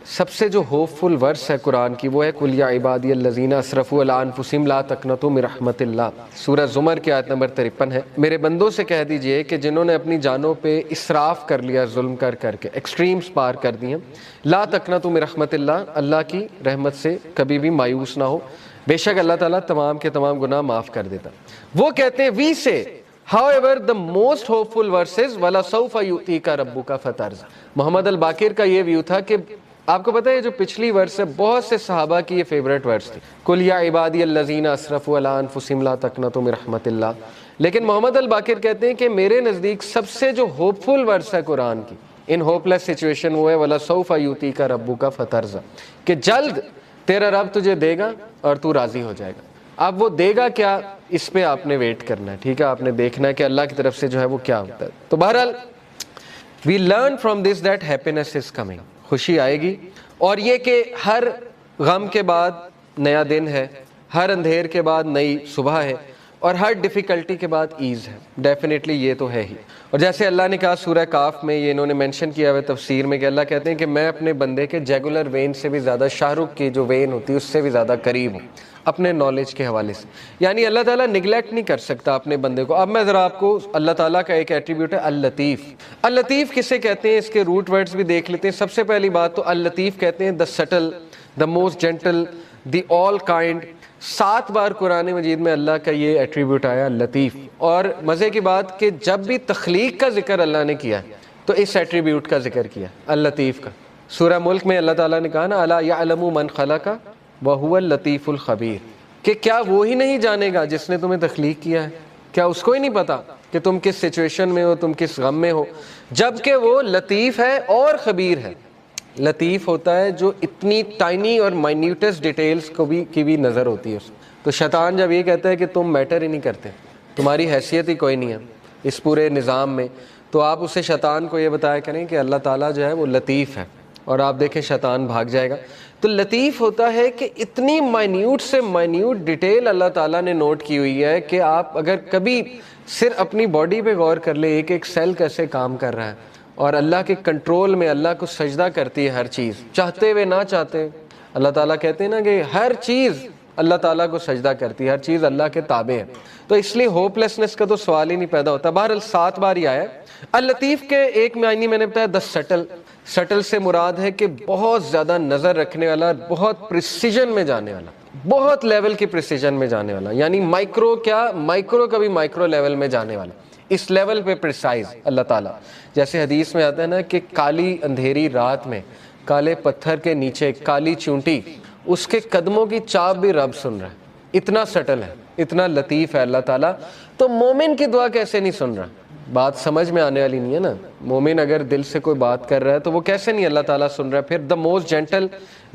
سب سے جو ہوپ فل ورس ہے قرآن کی وہ ہے قُلْ يَا عِبَادِيَ الَّذِينَ أَسْرَفُوا عَلَىٰ أَنفُسِهِمْ لَا تَقْنَطُوا مِن رَحْمَتِ اللَّهِ۔ سورہ زمر کی آیت نمبر 53 ہے، میرے بندوں سے کہہ دیجئے کہ جنہوں نے اپنی جانوں پہ اسراف کر لیا، ظلم کر کے ایکسٹریمز پار کر دی ہیں، لا تقنطوا من رحمت اللہ، اللہ کی رحمت سے کبھی بھی مایوس نہ ہو، بے شک اللہ تعالیٰ تمام کے تمام گناہ معاف کر دیتا۔ وہ کہتے ہیں وی سے however the most hopeful verse is وَلَسَوْفَ يُؤْتِيكَ رَبُّكَ فَتَرْضَىٰ۔ محمد الباقر کا یہ ویو تھا کہ آپ کو پتہ ہے جو پچھلی ورس ہے بہت سے صحابہ کی یہ فیوریٹ ورس تھی، قُلْ يَا عِبَادِيَ الَّذِينَ أَسْرَفُوا عَلَىٰ أَنفُسِهِمْ لَا تَقْنَطُوا مِن رَحْمَتِ اللَّهِ۔ لیکن محمد الباقر کہتے ہیں کہ میرے نزدیک سب سے جو ہوپ فل ورس ہے قرآن کی ان ہوپ لیس سچویشن وہ ہے وَلَسَوْفَ يُؤْتِيكَ رَبُّكَ فَتَرْضَىٰ، کہ جلد تیرا رب تجھے دے گا اور تو راضی ہو جائے گا۔ اب وہ دے گا کیا اس پہ آپ نے ویٹ کرنا ہے, ٹھیک ہے, آپ نے دیکھنا ہے کہ اللہ کی طرف سے جو ہے وہ کیا ہوتا ہے. تو بہرحال we learn from this that happiness is coming, خوشی آئے گی, اور یہ کہ ہر غم کے بعد نیا دن ہے, ہر اندھیر کے بعد نئی صبح ہے, اور ہر ڈیفیکلٹی کے بعد ایز ہے. ڈیفینیٹلی یہ تو ہے ہی. اور جیسے اللہ نے کہا سورہ کاف میں, یہ انہوں نے مینشن کیا ہوا تفسیر میں, کہ اللہ کہتے ہیں کہ میں اپنے بندے کے جیگولر وین سے بھی زیادہ, شاہ رخ کی جو وین ہوتی ہے اس سے بھی زیادہ قریب ہوں اپنے نالج کے حوالے سے. یعنی اللہ تعالیٰ نگلیکٹ نہیں کر سکتا اپنے بندے کو. اب میں ذرا آپ کو اللہ تعالیٰ کا ایک ایٹریبیوٹ ہے اللطیف. اللطیف کسے کہتے ہیں, اس کے روٹ ورڈز بھی دیکھ لیتے ہیں. سب سے پہلی بات تو اللطیف کہتے ہیں the subtle, the most gentle, the all kind. 7 بار قرآن مجید میں اللہ کا یہ ایٹریبیوٹ آیا لطیف. اور مزے کی بات کہ جب بھی تخلیق کا ذکر اللہ نے کیا تو اس ایٹریبیوٹ کا ذکر کیا, اللطیف کا. سورہ ملک میں اللہ تعالیٰ نے کہا نا الا یعلم من خلق وَهُوَ اللطیف الخبیر, کہ کیا وہی نہیں جانے گا جس نے تمہیں تخلیق کیا ہے, کیا اس کو ہی نہیں پتا کہ تم کس سچویشن میں ہو, تم کس غم میں ہو, جبکہ وہ لطیف ہے اور خبیر ہے. لطیف ہوتا ہے جو اتنی ٹائنی اور مائنیوٹس ڈیٹیلز کو بھی کی بھی نظر ہوتی ہے اس. تو شیطان جب یہ کہتا ہے کہ تم میٹر ہی نہیں کرتے, تمہاری حیثیت ہی کوئی نہیں ہے اس پورے نظام میں, تو آپ اسے شیطان کو یہ بتایا کریں کہ اللہ تعالیٰ جو ہے وہ لطیف ہے, اور آپ دیکھیں شیطان بھاگ جائے گا. تو لطیف ہوتا ہے کہ اتنی مائنیوٹ سے مائنیوٹ ڈیٹیل اللہ تعالیٰ نے نوٹ کی ہوئی ہے کہ آپ اگر کبھی صرف اپنی باڈی پہ غور کر لیں, ایک ایک سیل کیسے کام کر رہا ہے, اور اللہ کے کنٹرول میں, اللہ کو سجدہ کرتی ہے ہر چیز, چاہتے ہوئے نہ چاہتے. اللہ تعالیٰ کہتے ہیں نا کہ ہر چیز اللہ تعالیٰ کو سجدہ کرتی ہے, ہر چیز اللہ کے تابع ہے. تو اس لیے ہوپ لیسنس کا تو سوال ہی نہیں پیدا ہوتا. بہرحال 7 بار ہی آیا. اللطیف کے ایک معنی میں نے بتایا دا سٹل. سٹل سے مراد ہے کہ بہت زیادہ نظر رکھنے والا, بہت پریسیجن میں جانے والا, بہت لیول کی پریسیجن میں جانے والا. یعنی مائکرو کیا, مائکرو کا بھی مائکرو لیول میں جانے والا, اس لیول پہ پریسائز اللہ تعالیٰ. جیسے حدیث میں آتا ہے نا کہ کالی اندھیری رات میں کالے پتھر کے نیچے کالی چونٹی, اس کے قدموں کی چاپ بھی رب سن رہا ہے. اتنا سٹل ہے, اتنا لطیف ہے اللہ تعالیٰ. تو مومن کی دعا کیسے نہیں سن رہا؟ بات سمجھ میں آنے والی نہیں ہے نا. مومن اگر دل سے کوئی بات کر رہا ہے تو وہ کیسے نہیں اللہ تعالیٰ سن رہا ہے؟ پھر the most gentle,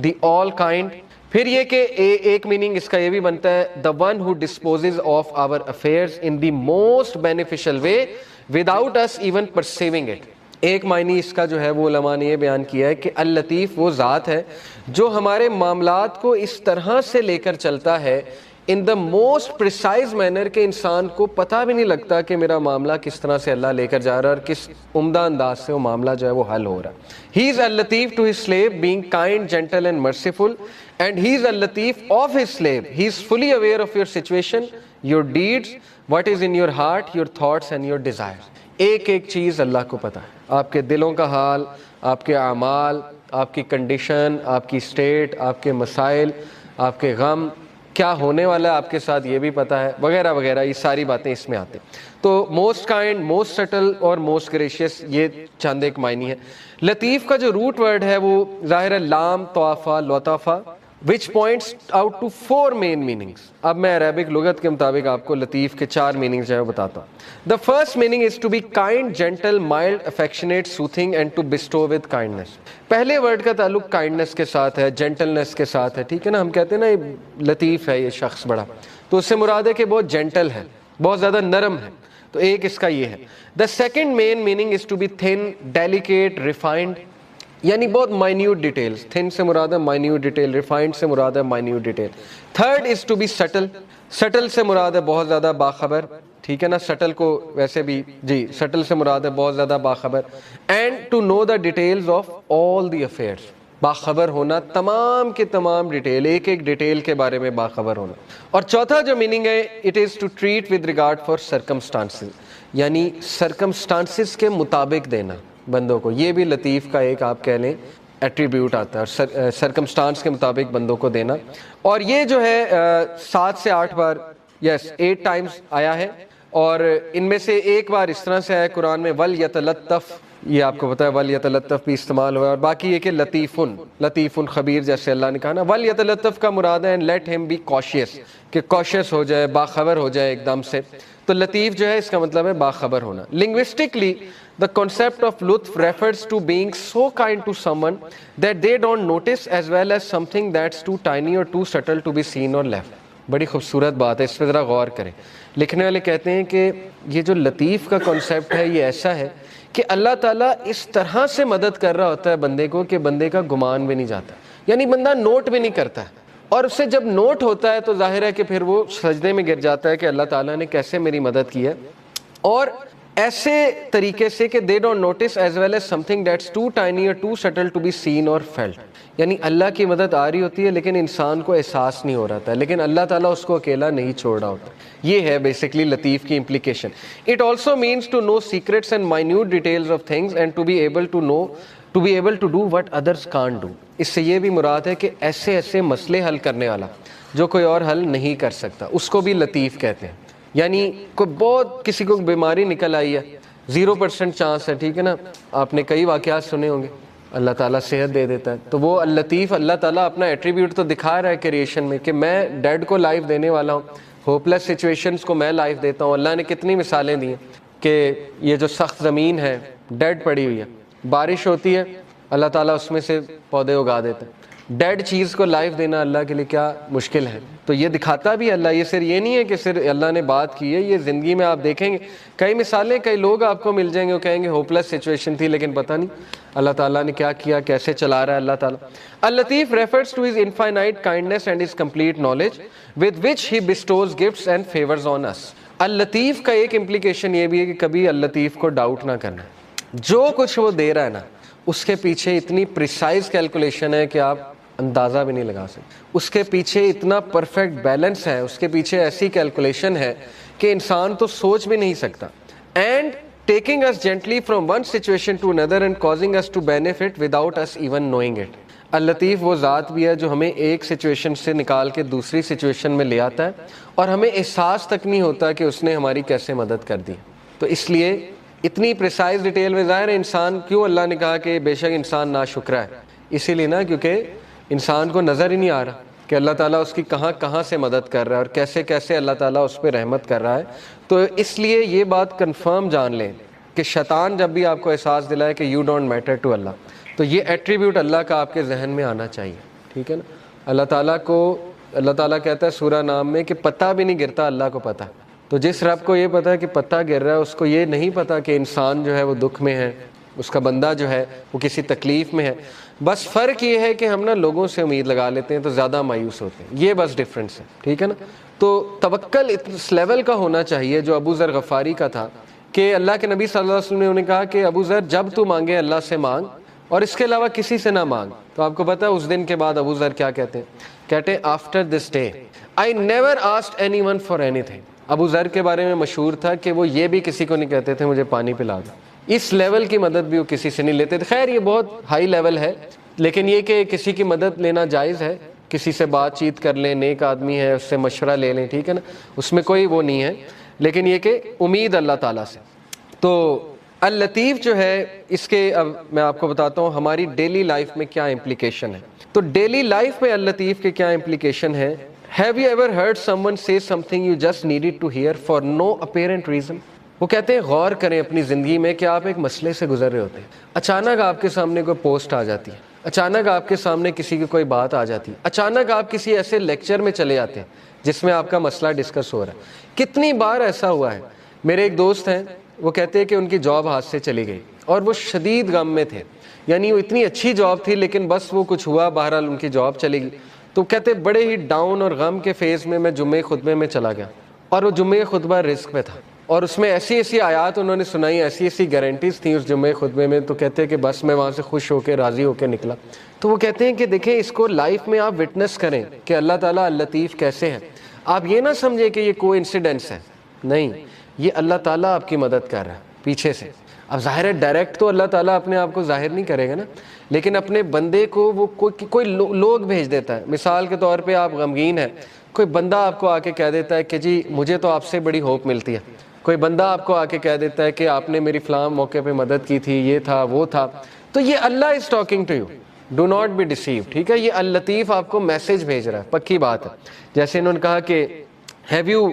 the all kind. پھر یہ کہ ایک میننگ اس کا یہ بھی بنتا ہے the one who disposes of our affairs in the most beneficial way without us even perceiving it. ایک معنی اس کا جو ہے وہ علماء نے یہ بیان کیا ہے کہ اللطیف وہ ذات ہے جو ہمارے معاملات کو اس طرح سے لے کر چلتا ہے ان دا موسٹ پریسائز مینر کہ انسان کو پتہ بھی نہیں لگتا کہ میرا معاملہ کس طرح سے اللہ لے کر جا رہا ہے اور کس عمدہ انداز سے وہ معاملہ جو ہے وہ حل ہو رہا ہے. ہی از اللطیف to his slave being kind, gentle and merciful, and he is اللطیف of his slave. He is fully aware of your situation, your deeds, what is in your heart, your thoughts and your desire. ایک ایک چیز اللہ کو پتہ ہے, آپ کے دلوں کا حال, آپ کے اعمال, آپ کی کنڈیشن, آپ کی اسٹیٹ, آپ کے مسائل, آپ کے غم, کیا ہونے والا ہے آپ کے ساتھ یہ بھی پتہ ہے, وغیرہ وغیرہ. یہ ساری باتیں اس میں آتے ہیں. تو موسٹ کائنڈ, موسٹ سٹل اور موسٹ گریشیس, یہ چند ایک معنی ہے. لطیف کا جو روٹ ورڈ ہے وہ ظاہر ہے لام طوافہ لطافہ, which points out to 4 main meanings. اب میں عربک لغت کے مطابق آپ کو لطیف کے 4 meanings جو ہے بتاتا ہوں. The first meaning is to be kind, gentle, mild, affectionate, soothing and to bestow with kindness. پہلے ورڈ کا تعلق کائنڈنس کے ساتھ ہے, جینٹلنس کے ساتھ ہے, ٹھیک ہے نا. ہم کہتے ہیں نا یہ لطیف ہے یہ شخص بڑا, تو اس سے مراد ہے کہ بہت جینٹل ہے, بہت زیادہ نرم ہے. تو ایک اس کا یہ ہے. The second main meaning is to be thin, delicate, refined, یعنی بہت مائنیوٹ ڈیٹیلز. تھن سے مراد ہے مائنیوٹ ڈیٹیل, ریفائنڈ سے مراد ہے minute detail. Third is to be subtle. Subtle سے مراد ہے بہت زیادہ باخبر, ٹھیک ہے نا. سٹل کو ویسے بھی جی سٹل سے مراد ہے بہت زیادہ باخبر. And to know the details of all the affairs, باخبر ہونا تمام کے تمام ڈیٹیل, ایک ایک ڈیٹیل کے بارے میں باخبر ہونا. اور چوتھا جو میننگ ہے it is to treat with regard for circumstances, یعنی سرکمسٹانسز کے مطابق دینا بندوں کو. یہ بھی لطیف کا ایک آپ کہہ لیں ایٹریبیوٹ آتا ہے, اور سرکمسٹانس کے مطابق بندوں کو دینا. اور یہ جو ہے 7 سے 8 بار, یس 8 ٹائمز آیا ہے, اور ان میں سے ایک بار اس طرح سے آیا قرآن میں وَلْيَتَلَطَّفْ, یہ آپ کو پتا ہے وَلْيَتَلَطَّفْ بھی استعمال ہوا ہے. اور باقی یہ کہ لطیفٌ خبیر, جیسے اللہ نے کہا نا وَلْيَتَلَطَّفْ کا مراد ہے let him be cautious, کہ cautious ہو جائے, باخبر ہو جائے ایک دم سے. تو لطیف جو ہے اس کا مطلب ہے باخبر ہونا. Linguistically, the concept of lutf refers to being so kind to someone that they don't notice, as well as something that's too tiny or too subtle to be seen or left. بڑی خوبصورت بات ہے, اس پہ ذرا غور کریں. لکھنے والے کہتے ہیں کہ یہ جو لطیف کا کانسیپٹ ہے یہ ایسا ہے کہ اللہ تعالیٰ اس طرح سے مدد کر رہا ہوتا ہے بندے کو کہ بندے کا گمان بھی نہیں جاتا, یعنی بندہ نوٹ بھی نہیں کرتا ہے, اور اس سے جب نوٹ ہوتا ہے تو ظاہر ہے کہ پھر وہ سجدے میں گر جاتا ہے کہ اللہ تعالیٰ نے کیسے میری مدد کی ہے, اور ایسے طریقے سے کہ they don't notice as well as something that's too tiny or too subtle to be seen or felt. یعنی اللہ کی مدد آ رہی ہوتی ہے لیکن انسان کو احساس نہیں ہو رہا تھا, لیکن اللہ تعالیٰ اس کو اکیلا نہیں چھوڑ رہا ہوتا. یہ ہے بیسکلی لطیف کی implication. It also means to know secrets and minute details of things and to be able to do what others can't do. اس سے یہ بھی مراد ہے کہ ایسے مسئلے حل کرنے والا جو کوئی اور حل نہیں کر سکتا, اس کو بھی لطیف کہتے ہیں. یعنی کوئی بہت کسی کو بیماری نکل آئی ہے, 0% چانس ہے, ٹھیک ہے نا, آپ نے کئی واقعات سنے ہوں گے, اللہ تعالیٰ صحت دے دیتا ہے. تو وہ اللطیف, اللہ تعالیٰ اپنا ایٹریبیوٹ تو دکھا رہا ہے کریشن میں کہ میں ڈیڈ کو لائف دینے والا ہوں, ہوپلیس سچویشنز کو میں لائف دیتا ہوں. اللہ نے کتنی مثالیں دی ہیں کہ یہ جو سخت زمین ہے ڈیڈ پڑی ہوئی ہے, بارش ہوتی ہے اللہ تعالیٰ اس میں سے پودے اگا دیتا ہے. ڈیڈ چیز کو لائف دینا اللہ کے لیے کیا مشکل ہے. تو یہ دکھاتا بھی اللہ, یہ صرف یہ نہیں ہے کہ صرف اللہ نے بات کی ہے, یہ زندگی میں آپ دیکھیں گے کئی مثالیں, کئی لوگ آپ کو مل جائیں گے وہ کہیں گے ہوپلیس سچویشن تھی لیکن پتہ نہیں اللہ تعالیٰ نے کیا کیا, کیسے چلا رہا ہے اللہ تعالیٰ. اللطیف refers to his infinite kindness and his complete knowledge with which he bestows gifts and favors on us. اللطیف کا ایک امپلیکیشن یہ بھی ہے کہ کبھی اللطیف کو ڈاؤٹ نہ کرنا, جو کچھ وہ دے رہا ہے نا اس کے پیچھے اتنی پریسائز کیلکولیشن ہے کہ آپ اندازہ بھی نہیں لگا سکتے. اس کے پیچھے اتنا پرفیکٹ بیلنس ہے, اس کے پیچھے ایسی کیلکولیشن ہے کہ انسان تو سوچ بھی نہیں سکتا. And taking us gently from one situation to another and causing us to benefit without us even knowing it. اللطیف وہ ذات بھی ہے جو ہمیں ایک سچویشن سے نکال کے دوسری سچویشن میں لے آتا ہے اور ہمیں احساس تک نہیں ہوتا کہ اس نے ہماری کیسے مدد کر دی. تو اس لیے اتنی پریسائز ڈیٹیل میں ظاہر ہے انسان, کیوں اللہ نے کہا کہ بے شک انسان ناشکرا ہے, اسی لیے نا کیونکہ انسان کو نظر ہی نہیں آ رہا کہ اللہ تعالیٰ اس کی کہاں سے مدد کر رہا ہے اور کیسے اللہ تعالیٰ اس پہ رحمت کر رہا ہے. تو اس لیے یہ بات کنفرم جان لیں کہ شیطان جب بھی آپ کو احساس دلائے کہ یو ڈونٹ میٹر ٹو اللہ, تو یہ ایٹریبیوٹ اللہ کا آپ کے ذہن میں آنا چاہیے, ٹھیک ہے نا. اللہ تعالیٰ کہتا ہے سورہ نام میں کہ پتہ بھی نہیں گرتا, اللہ کو پتہ. تو جس رب کو یہ پتا ہے کہ پتہ گر رہا ہے, اس کو یہ نہیں پتا کہ انسان جو ہے وہ دکھ میں ہے, اس کا بندہ جو ہے وہ کسی تکلیف میں ہے. بس فرق یہ ہے کہ ہم نا لوگوں سے امید لگا لیتے ہیں تو زیادہ مایوس ہوتے ہیں, یہ بس ڈفرینس ہے, ٹھیک ہے نا. تو توکل اس لیول کا ہونا چاہیے جو ابو ذر غفاری کا تھا کہ اللہ کے نبی صلی اللہ علیہ وسلم نے انہیں کہا کہ ابو ذر جب تو مانگے اللہ سے مانگ اور اس کے علاوہ کسی سے نہ مانگ. تو آپ کو پتا ہے اس دن کے بعد ابو ذر کیا کہتے ہیں after this day I never asked anyone for anything. ابو ذر کے بارے میں مشہور تھا کہ وہ یہ بھی کسی کو نہیں کہتے تھے مجھے پانی پلا دو, اس لیول کی مدد بھی وہ کسی سے نہیں لیتے تھے. خیر یہ بہت ہائی لیول ہے, لیکن یہ کہ کسی کی مدد لینا جائز ہے, کسی سے بات چیت کر لیں, نیک آدمی ہے اس سے مشورہ لے لیں, ٹھیک ہے نا, اس میں کوئی وہ نہیں ہے, لیکن یہ کہ امید اللہ تعالیٰ سے. تو اللطیف جو ہے اس کے اب میں آپ کو بتاتا ہوں ہماری ڈیلی لائف میں کیا امپلیکیشن ہے. تو ڈیلی لائف میں اللطیف کے کیا امپلیکیشن ہے. Have you ever heard someone say something you just needed to hear for no apparent reason? وہ کہتے ہیں غور کریں اپنی زندگی میں کہ آپ ایک مسئلے سے گزر رہے ہوتے ہیں, اچانک آپ کے سامنے کوئی پوسٹ آ جاتی ہے, اچانک آپ کے سامنے کسی کی کوئی بات آ جاتی ہے, اچانک آپ کسی ایسے لیکچر میں چلے جاتے ہیں جس میں آپ کا مسئلہ ڈسکس ہو رہا ہے. کتنی بار ایسا ہوا ہے. میرے ایک دوست ہیں, وہ کہتے ہیں کہ ان کی جاب ہاتھ سے چلی گئی اور وہ شدید غم میں تھے, یعنی وہ اتنی اچھی جاب تھی لیکن بس وہ کچھ ہوا, بہرحال ان کی جاب چلی گئی. تو کہتے بڑے ہی ڈاؤن اور غم کے فیز میں جمعے خطبے میں چلا گیا, اور وہ جمعے خطبہ رزق پہ تھا, اور اس میں ایسی آیات انہوں نے سنائی, ایسی گارنٹیز تھیں اس جمعے خطبے میں. تو کہتے ہیں کہ بس میں وہاں سے خوش ہو کے راضی ہو کے نکلا. تو وہ کہتے ہیں کہ دیکھیں اس کو لائف میں آپ وٹنس کریں کہ اللہ تعالیٰ اللطیف کیسے ہے. آپ یہ نہ سمجھیں کہ یہ کوئی انسیڈنس ہے, نہیں, یہ اللہ تعالیٰ آپ کی مدد کر رہا ہے پیچھے سے. اب ظاہر ہے ڈائریکٹ تو اللہ تعالیٰ اپنے آپ کو ظاہر نہیں کرے گا نا, لیکن اپنے بندے کو وہ کوئی لوگ بھیج دیتا ہے. مثال کے طور پہ آپ غمگین ہیں, کوئی بندہ آپ کو آ کے کہہ دیتا ہے کہ جی مجھے تو آپ سے بڑی ہوپ ملتی ہے. کوئی بندہ آپ کو آ کے کہہ دیتا ہے کہ آپ نے میری فلاں موقع پہ مدد کی تھی, یہ تھا وہ تھا. تو یہ Allah is talking to you, do not be deceive, ٹھیک ہے. یہ اللطیف آپ کو میسج بھیج رہا ہے, پکی بات ہے. جیسے انہوں نے کہا کہ have you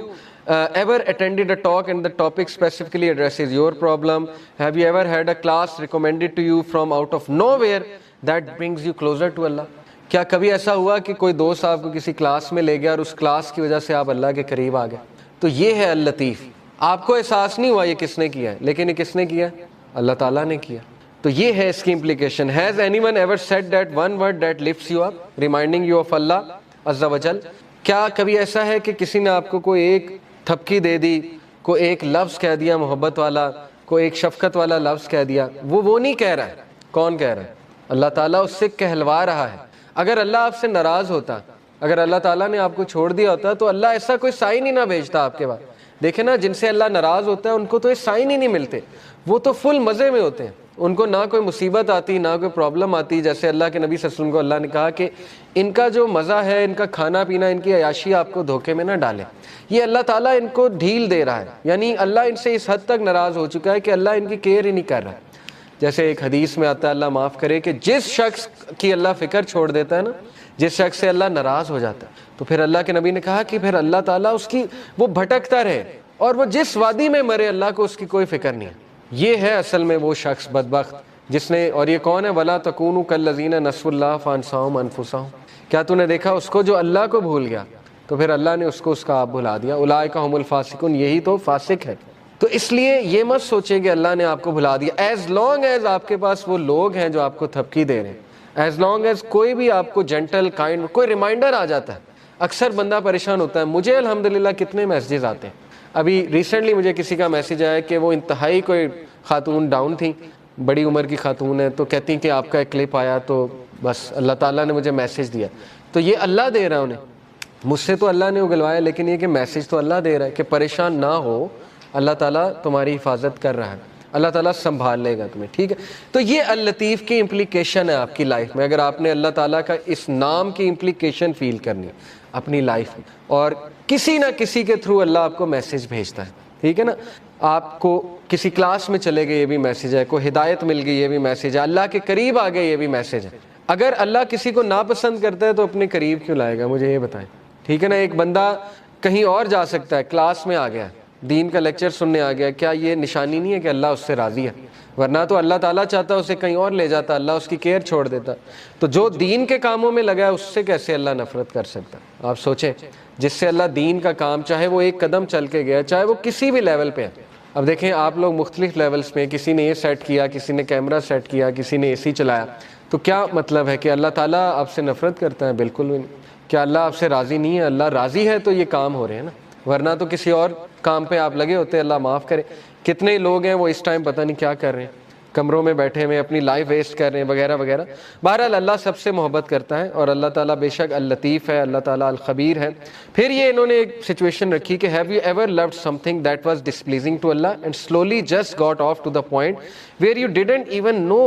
ever attended a talk and the topic specifically addresses your problem? Have you ever had a class recommended to you from out of nowhere that brings you closer to Allah? کیا کبھی ایسا ہوا کہ کوئی دوست آپ کو کسی کلاس میں لے گیا اور اس کلاس کی وجہ سے آپ اللہ کے قریب آ گئے؟ تو یہ ہے اللطیف. آپ کو احساس نہیں ہوا یہ کس نے کیا ہے، لیکن یہ کس نے کیا؟ اللہ تعالیٰ نے کیا. تو یہ ہے اس کی implication. Has anyone ever said that one word that lifts you up, reminding you of Allah عز وجل؟ کیا کبھی ایسا ہے کہ کسی نے آپ کو کوئی ایک تھپکی دے دی، کوئی ایک لفظ کہہ دیا محبت والا، کوئی ایک شفقت والا لفظ کہہ دیا؟ وہ نہیں کہہ رہا ہے. کون کہہ رہا ہے؟ اللہ تعالیٰ اس سے کہلوا رہا ہے. اگر اللہ آپ سے ناراض ہوتا، اگر اللہ تعالیٰ نے آپ کو چھوڑ دیا ہوتا تو اللہ ایسا کوئی سائن ہی نہ بھیجتا آپ کے بعد. دیکھیں نا، جن سے اللہ ناراض ہوتا ہے ان کو تو یہ سائن ہی نہیں ملتے، وہ تو فل مزے میں ہوتے ہیں، ان کو نہ کوئی مصیبت آتی نہ کوئی پرابلم آتی. جیسے اللہ کے نبی صلی اللہ علیہ وسلم کو اللہ نے کہا کہ ان کا جو مزہ ہے، ان کا کھانا پینا، ان کی عیاشی آپ کو دھوکے میں نہ ڈالے. یہ اللہ تعالیٰ ان کو ڈھیل دے رہا ہے، یعنی اللہ ان سے اس حد تک ناراض ہو چکا ہے کہ اللہ ان کی کیئر ہی نہیں کر رہا. جیسے ایک حدیث میں آتا ہے، اللہ معاف کرے، کہ جس شخص کی اللہ فکر چھوڑ دیتا ہے نا، جس شخص سے اللہ ناراض ہو جاتا ہے، تو پھر اللہ کے نبی نے کہا کہ پھر اللہ تعالیٰ اس کی وہ بھٹکتا رہے اور وہ جس وادی میں مرے اللہ کو اس کی کوئی فکر نہیں ہے. یہ ہے اصل میں وہ شخص بدبخت جس نے، اور یہ کون ہے؟ وَلَا تَكُونُوا كَالَّذِينَ نَسُوا اللَّهَ فَأَنسَاهُمْ أَنفُسَهُمْ. کیا تو نے دیکھا اس کو جو اللہ کو بھول گیا تو پھر اللہ نے اس کو اس کا آپ بھلا دیا. اولئک هم الفاسقون، یہی تو فاسق ہے. تو اس لیے یہ مت سوچیں کہ اللہ نے آپ کو بھلا دیا. ایز لانگ ایز آپ کے پاس وہ لوگ ہیں جو آپ کو تھپکی دے رہے ہیں، ایز لانگ ایز کوئی بھی آپ کو جینٹل کائنڈ کوئی ریمائنڈر آ جاتا ہے. اکثر بندہ پریشان ہوتا ہے. مجھے الحمدللہ کتنے میسیجز آتے ہیں. ابھی ریسنٹلی مجھے کسی کا میسیج آیا کہ وہ انتہائی کوئی خاتون ڈاؤن تھیں، بڑی عمر کی خاتون ہے، تو کہتی ہیں کہ آپ کا ایک کلپ آیا تو بس اللہ تعالیٰ نے مجھے میسیج دیا. تو یہ اللہ دے رہا ہے انہیں، مجھ سے تو اللہ نے اگلوایا، لیکن یہ کہ میسیج تو اللہ دے رہا ہے کہ پریشان نہ ہو، اللہ تعالیٰ تمہاری حفاظت کر رہا ہے، اللہ تعالیٰ سنبھال لے گا تمہیں. ٹھیک ہے، تو یہ اللطیف کی امپلیکیشن ہے آپ کی لائف میں. اگر آپ نے اللہ تعالیٰ کا اس نام کی امپلیکیشن فیل کرنی اپنی لائف میں، اور کسی نہ کسی کے تھرو اللہ آپ کو میسیج بھیجتا ہے. ٹھیک ہے نا، آپ کو کسی کلاس میں چلے گئے یہ بھی میسیج ہے، کوئی ہدایت مل گئی یہ بھی میسیج ہے، اللہ کے قریب آ گئے یہ بھی میسیج ہے. اگر اللہ کسی کو ناپسند کرتا ہے تو اپنے قریب کیوں لائے گا؟ مجھے یہ بتائیں. ٹھیک ہے نا، ایک بندہ کہیں اور جا سکتا ہے، کلاس میں آ گیا، دین کا لیکچر سننے آ گیا، کیا یہ نشانی نہیں ہے کہ اللہ اس سے راضی ہے؟ ورنہ تو اللہ تعالیٰ چاہتا اسے کہیں اور لے جاتا، اللہ اس کی کیئر چھوڑ دیتا. تو جو دین کے کاموں میں لگا ہے اس سے کیسے اللہ نفرت کر سکتا؟ آپ سوچیں، جس سے اللہ دین کا کام، چاہے وہ ایک قدم چل کے گیا، چاہے وہ کسی بھی لیول پہ ہے. اب دیکھیں آپ لوگ مختلف لیولز میں، کسی نے یہ سیٹ کیا، کسی نے کیمرہ سیٹ کیا، کسی نے اے سی چلایا، تو کیا مطلب ہے کہ اللہ تعالیٰ آپ سے نفرت کرتا ہے؟ بالکل بھی نہیں. کیا اللہ آپ سے راضی نہیں ہے؟ اللہ راضی ہے تو یہ کام ہو رہے ہیں نا، ورنہ تو کسی اور کام پہ آپ لگے ہوتے. اللہ معاف کرے، کتنے لوگ ہیں وہ اس ٹائم پتہ نہیں کیا کر رہے ہیں، کمروں میں بیٹھے ہوئے اپنی لائف ویسٹ کر رہے ہیں وغیرہ وغیرہ. بہرحال اللہ سب سے محبت کرتا ہے، اور اللہ تعالیٰ بے شک اللطیف ہے، اللہ تعالیٰ الخبیر ہے. پھر یہ انہوں نے ایک سچویشن رکھی کہ have you ever loved something that was displeasing to Allah and slowly just got off to the point where you didn't even know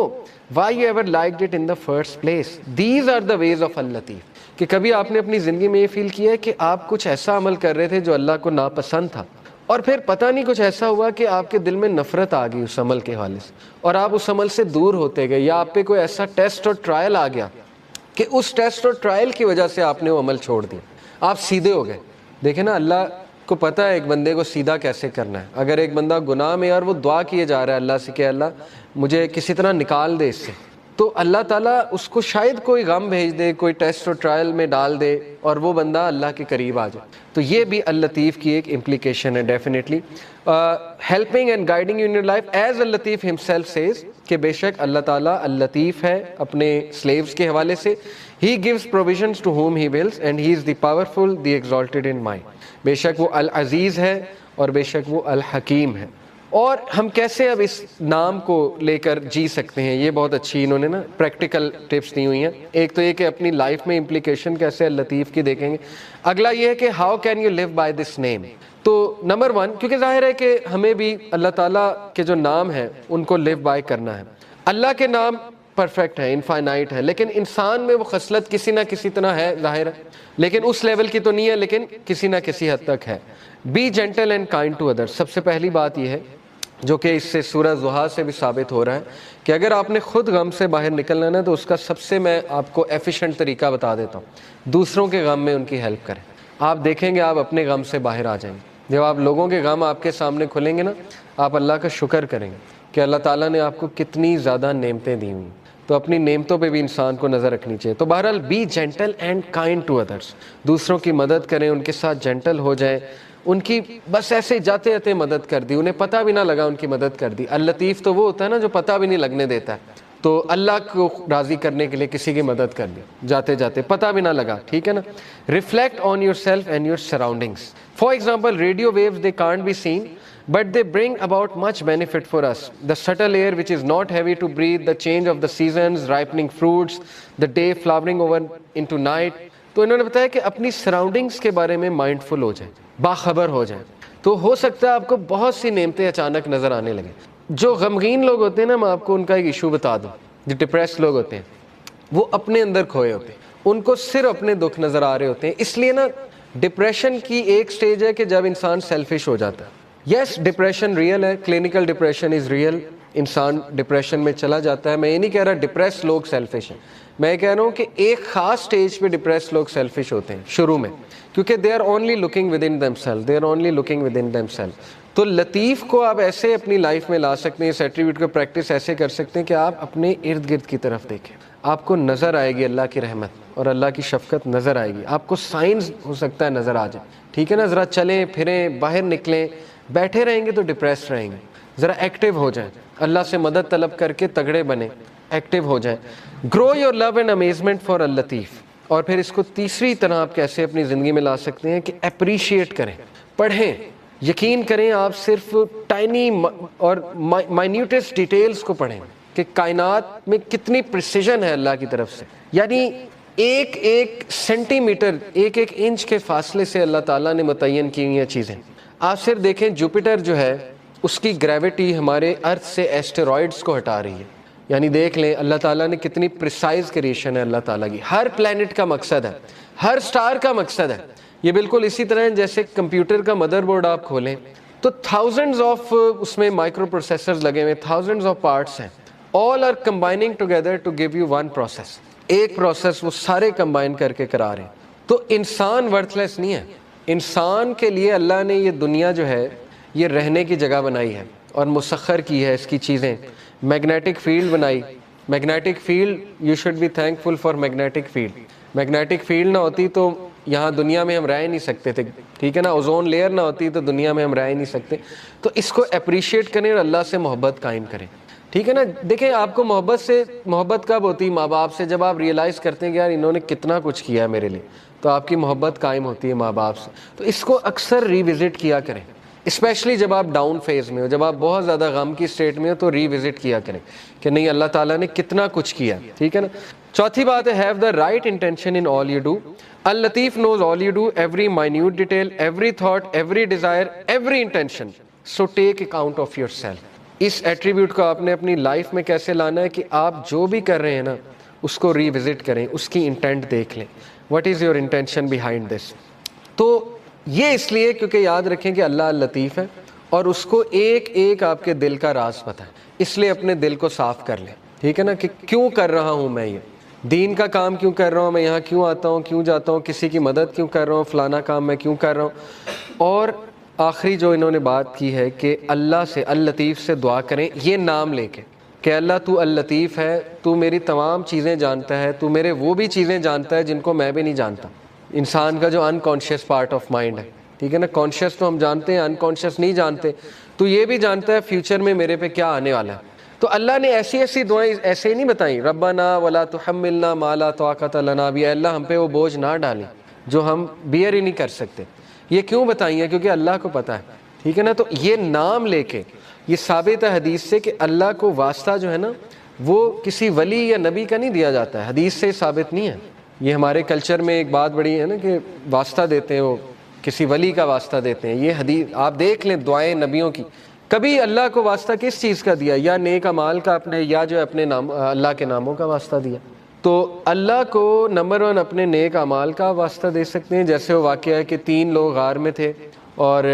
why you ever liked it in the first place. These are the ways of اللطیف. کہ کبھی آپ نے اپنی زندگی میں یہ فیل کیا ہے کہ آپ کچھ ایسا عمل کر رہے تھے جو اللہ کو ناپسند تھا، اور پھر پتہ نہیں کچھ ایسا ہوا کہ آپ کے دل میں نفرت آ گئی اس عمل کے حوالے سے، اور آپ اس عمل سے دور ہوتے گئے، یا آپ پہ کوئی ایسا ٹیسٹ اور ٹرائل آ گیا کہ اس ٹیسٹ اور ٹرائل کی وجہ سے آپ نے وہ عمل چھوڑ دیا، آپ سیدھے ہو گئے. دیکھیں نا، اللہ کو پتہ ہے ایک بندے کو سیدھا کیسے کرنا ہے. اگر ایک بندہ گناہ میں اور وہ دعا کیے جا رہا ہے اللہ سے کہ اللہ مجھے کسی طرح نکال دے اس سے، تو اللہ تعالیٰ اس کو شاید کوئی غم بھیج دے، کوئی ٹیسٹ اور ٹرائل میں ڈال دے، اور وہ بندہ اللہ کے قریب آ جائے. تو یہ بھی اللطیف کی ایک امپلیکیشن ہے definitely. Helping and guiding in your life as Al-Latif himself says, کہ بے شک اللہ تعالیٰ اللطیف ہے اپنے سلیوز کے حوالے سے. He gives provisions to whom he wills and he is the powerful the exalted in mind. بے شک وہ العزیز ہے اور بے شک وہ الحکیم ہے. اور ہم کیسے اب اس نام کو لے کر جی سکتے ہیں، یہ بہت اچھی انہوں نے نا پریکٹیکل ٹپس دی ہوئی ہیں. ایک تو یہ کہ اپنی لائف میں امپلیکیشن کیسے اللطیف کی دیکھیں گے. اگلا یہ ہے کہ how can you live by this name. تو نمبر 1، کیونکہ ظاہر ہے کہ ہمیں بھی اللہ تعالیٰ کے جو نام ہیں ان کو لیو بائی کرنا ہے. اللہ کے نام پرفیکٹ ہے، انفائنائٹ ہے، لیکن انسان میں وہ خصلت کسی نہ کسی طرح ہے، ظاہر ہے، لیکن اس لیول کی تو نہیں ہے، لیکن کسی نہ کسی حد تک ہے. Be gentle and kind to others. سب سے پہلی بات یہ ہے جو کہ اس سے سورہ ضحیٰ سے بھی ثابت ہو رہا ہے کہ اگر آپ نے خود غم سے باہر نکلنا ہے نا، تو اس کا سب سے میں آپ کو ایفیشینٹ طریقہ بتا دیتا ہوں، دوسروں کے غم میں ان کی ہیلپ کریں. آپ دیکھیں گے آپ اپنے غم سے باہر آ جائیں گے. جب آپ لوگوں کے غم آپ کے سامنے کھلیں گے نا، آپ اللہ کا شکر کریں گے کہ اللہ تعالیٰ نے آپ کو کتنی زیادہ نعمتیں دی ہوئی. تو اپنی نعمتوں پہ بھی انسان کو نظر رکھنی چاہیے. تو بہرحال be gentle and kind to others, دوسروں کی مدد کریں، ان کے ساتھ جینٹل ہو جائیں، ان کی بس ایسے جاتے جاتے مدد کر دی، انہیں پتہ بھی نہ لگا ان کی مدد کر دی. اللطیف تو وہ ہوتا ہے نا جو پتہ بھی نہیں لگنے دیتا ہے. تو اللہ کو راضی کرنے کے لیے کسی کی مدد کر دی جاتے جاتے، پتہ بھی نہ لگا، ٹھیک ہے نا. Reflect on yourself and your surroundings. For example radio waves they can't be seen but they bring about much benefit for us. The subtle air which is not heavy to breathe, the change of the seasons, ripening fruits, the day flowering over into night. تو انہوں نے بتایا کہ اپنی surroundings کے بارے میں mindful ہو جائیں، باخبر ہو جائیں، تو ہو سکتا ہے آپ کو بہت سی نعمتیں اچانک نظر آنے لگیں. جو غمگین لوگ ہوتے ہیں نا، میں آپ کو ان کا ایک ایشو بتا دوں. جو ڈپریس لوگ ہوتے ہیں وہ اپنے اندر کھوئے ہوتے ہیں، ان کو صرف اپنے دکھ نظر آ رہے ہوتے ہیں. اس لیے نا ڈپریشن کی ایک سٹیج ہے کہ جب انسان سیلفش ہو جاتا ہے. یس ڈپریشن ریئل ہے، کلینکل ڈپریشن از ریئل، انسان ڈپریشن میں چلا جاتا ہے. میں یہ نہیں کہہ رہا ڈپریس لوگ سیلفش ہیں، میں کہہ رہا ہوں کہ ایک خاص سٹیج پہ ڈپریس لوگ سیلفش ہوتے ہیں شروع میں، کیونکہ they are only looking within themselves, they are only looking within themselves. تو لطیف کو آپ ایسے اپنی لائف میں لا سکتے ہیں، اس ایٹریبیوٹ کو پریکٹس ایسے کر سکتے ہیں کہ آپ اپنے ارد گرد کی طرف دیکھیں، آپ کو نظر آئے گی اللہ کی رحمت اور اللہ کی شفقت نظر آئے گی. آپ کو سائنس ہو سکتا ہے نظر آ جائے، ٹھیک ہے نا. ذرا چلیں پھریں، باہر نکلیں. بیٹھے رہیں گے تو ڈپریس رہیں گے. ذرا ایکٹیو ہو جائیں، اللہ سے مدد طلب کر کے تگڑے بنیں، ایکٹیو ہو جائیں. Grow your love and amazement for اللطیف. اور پھر اس کو تیسری طرح آپ کیسے اپنی زندگی میں لا سکتے ہیں کہ اپریشیٹ کریں، پڑھیں. یقین کریں آپ صرف ٹائنی اور مائنیوٹسٹ ڈیٹیلز کو پڑھیں کہ کائنات میں کتنی پریسیجن ہے اللہ کی طرف سے. یعنی ایک ایک سینٹی میٹر، ایک ایک انچ کے فاصلے سے اللہ تعالیٰ نے متعین کی ہوئی ہیں چیزیں. آپ صرف دیکھیں جوپیٹر جو ہے اس کی گریوٹی ہمارے ارتھ سے ایسٹیرائڈز کو ہٹا رہی ہے. یعنی دیکھ لیں اللہ تعالیٰ نے کتنی پریسائز کریشن ہے اللہ تعالیٰ کی. ہر پلینٹ کا مقصد ہے، ہر سٹار کا مقصد ہے. یہ بالکل اسی طرح ہے جیسے کمپیوٹر کا مدر بورڈ آپ کھولیں تو تھاؤزنڈز آف اس میں مائکرو پروسیسرز لگے ہوئے، تھاؤزنڈز آف پارٹس ہیں. All are combining together to give you one process. ایک پروسیس وہ سارے کمبائن کر کے کرا رہے ہیں. تو انسان ورتھ لیس نہیں ہے. انسان کے لیے اللہ نے یہ دنیا جو ہے یہ رہنے کی جگہ بنائی ہے اور مسخر کی ہے اس کی چیزیں. میگنیٹک فیلڈ بنائی، magnetic field you should be thankful for magnetic field. Magnetic field نہ ہوتی تو یہاں دنیا میں ہم رہ نہیں سکتے تھے، ٹھیک ہے نا. اوزون لیئر نہ ہوتی تو دنیا میں ہم رہ نہیں سکتے. تو اس کو اپریشیٹ کریں اور اللہ سے محبت قائم کریں، ٹھیک ہے نا. دیکھیں آپ کو محبت کب ہوتی ہے؟ ماں باپ سے. جب آپ ریئلائز کرتے ہیں کہ یار انہوں نے کتنا کچھ کیا ہے میرے لیے، تو آپ کی محبت قائم ہوتی ہے ماں باپ سے. تو اس کو اکثر ریوزٹ کیا کریں، اسپیشلی جب آپ ڈاؤن فیز میں ہو، جب آپ بہت زیادہ غم کی اسٹیٹ میں ہو تو ریوزٹ کیا کریں کہ نہیں اللہ تعالیٰ نے کتنا کچھ کیا، ٹھیک ہے نا. چوتھی بات ہے have the right intention in all you do. Al-Latif knows all you do, every minute detail, every thought, every desire, every intention. So take account of yourself. اس ایٹریبیوٹ کو آپ نے اپنی لائف میں کیسے لانا ہے کہ آپ جو بھی کر رہے ہیں نا اس کو ریوزٹ کریں، اس کی انٹینٹ دیکھ لیں. What is your intention behind this? تو یہ اس لیے کیونکہ یاد رکھیں کہ اللہ لطیف ہے اور اس کو ایک ایک آپ کے دل کا راز پتہ ہے. اس لیے اپنے دل کو صاف کر لیں، ٹھیک ہے نا، کہ کیوں کر رہا ہوں میں، یہ دین کا کام کیوں کر رہا ہوں میں، یہاں کیوں آتا ہوں، کیوں جاتا ہوں، کسی کی مدد کیوں کر رہا ہوں، فلانا کام میں کیوں کر رہا ہوں. اور آخری جو انہوں نے بات کی ہے کہ اللہ سے، اللطیف سے دعا کریں یہ نام لے کے کہ اللہ تو اللطیف ہے، تو میری تمام چیزیں جانتا ہے، تو میرے وہ بھی چیزیں جانتا ہے جن کو میں بھی نہیں جانتا. انسان کا جو انکانشیس پارٹ آف مائنڈ ہے، ٹھیک ہے نا. کانشیس تو ہم جانتے ہیں، انکانشیس نہیں جانتے. تو یہ بھی جانتا ہے فیوچر میں میرے پہ کیا آنے والا ہے. تو اللہ نے ایسی ایسی دعائیں ایسے ہی نہیں بتائیں، ربنا ولا تحملنا ما لا طاقت لنا بھی، اللہ ہم پہ وہ بوجھ نہ ڈالیں جو ہم بیئر ہی نہیں کر سکتے. یہ کیوں بتائی ہیں؟ کیونکہ اللہ کو پتہ ہے، ٹھیک ہے نا. تو یہ نام لے کے یہ ثابت ہے حدیث سے کہ اللہ کو واسطہ جو ہے نا وہ کسی ولی یا نبی کا نہیں دیا جاتا ہے، حدیث سے ثابت نہیں ہے. یہ ہمارے کلچر میں ایک بات بڑی ہے نا کہ واسطہ دیتے ہیں، وہ کسی ولی کا واسطہ دیتے ہیں. یہ حدیث آپ دیکھ لیں دعائیں نبیوں کی، کبھی اللہ کو واسطہ کس چیز کا دیا؟ یا نیک اعمال کا اپنے، یا جو اپنے نام اللہ کے ناموں کا واسطہ دیا. تو اللہ کو نمبر 1 اپنے نیک اعمال کا واسطہ دے سکتے ہیں. جیسے وہ واقعہ ہے کہ 3 لوگ غار میں تھے اور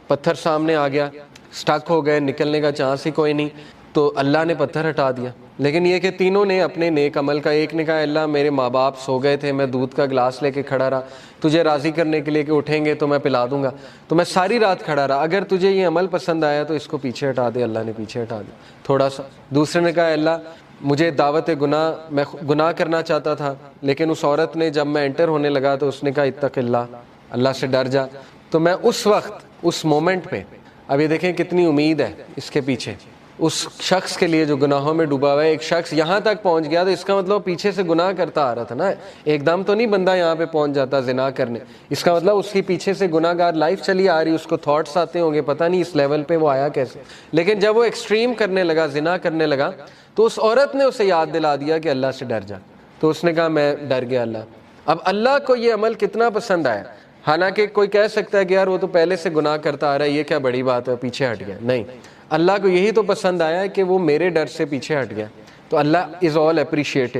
پتھر سامنے آ گیا، سٹک ہو گئے، نکلنے کا چانس ہی کوئی نہیں، تو اللہ نے پتھر ہٹا دیا. لیکن یہ کہ تینوں نے اپنے نیک عمل کا، ایک نے کہا اللہ میرے ماں باپ سو گئے تھے، میں دودھ کا گلاس لے کے کھڑا رہا تجھے راضی کرنے کے لیے کہ اٹھیں گے تو میں پلا دوں گا، تو میں ساری رات کھڑا رہا، اگر تجھے یہ عمل پسند آیا تو اس کو پیچھے ہٹا دے. اللہ نے پیچھے ہٹا دیا تھوڑا سا. دوسرے نے کہا اللہ مجھے دعوت گناہ، میں گناہ کرنا چاہتا تھا، لیکن اس عورت نے جب میں انٹر ہونے لگا تو اس نے کہا اتق اللہ، اللہ سے ڈر جا. تو میں اس وقت، اس مومنٹ پہ، اب یہ دیکھیں کتنی امید ہے اس کے پیچھے، اس شخص کے لیے جو گناہوں میں ڈوبا ہوا ہے. ایک شخص یہاں تک پہنچ گیا تو اس کا مطلب پیچھے سے گناہ کرتا آ رہا تھا نا. ایک دم تو نہیں بندہ یہاں پہ پہنچ جاتا زنا کرنے، اس کا مطلب اس کی پیچھے سے گناہ گار لائف چلی آ رہی، اس کو تھاٹس آتے ہوں گے، پتہ نہیں اس لیول پہ وہ آیا کیسے. لیکن جب وہ ایکسٹریم کرنے لگا، زنا کرنے لگا، تو اس عورت نے اسے یاد دلا دیا کہ اللہ سے ڈر جا. تو اس نے کہا میں ڈر گیا اللہ. اب اللہ کو یہ عمل کتنا پسند آیا. حالانکہ کوئی کہہ سکتا ہے کہ یار وہ تو پہلے سے گناہ کرتا آ رہا ہے، یہ کیا بڑی بات ہے، پیچھے ہٹ گیا. نہیں، اللہ کو یہی تو پسند آیا ہے کہ وہ میرے ڈر سے پیچھے ہٹ گیا. تو اللہ از آل اپریشیٹو،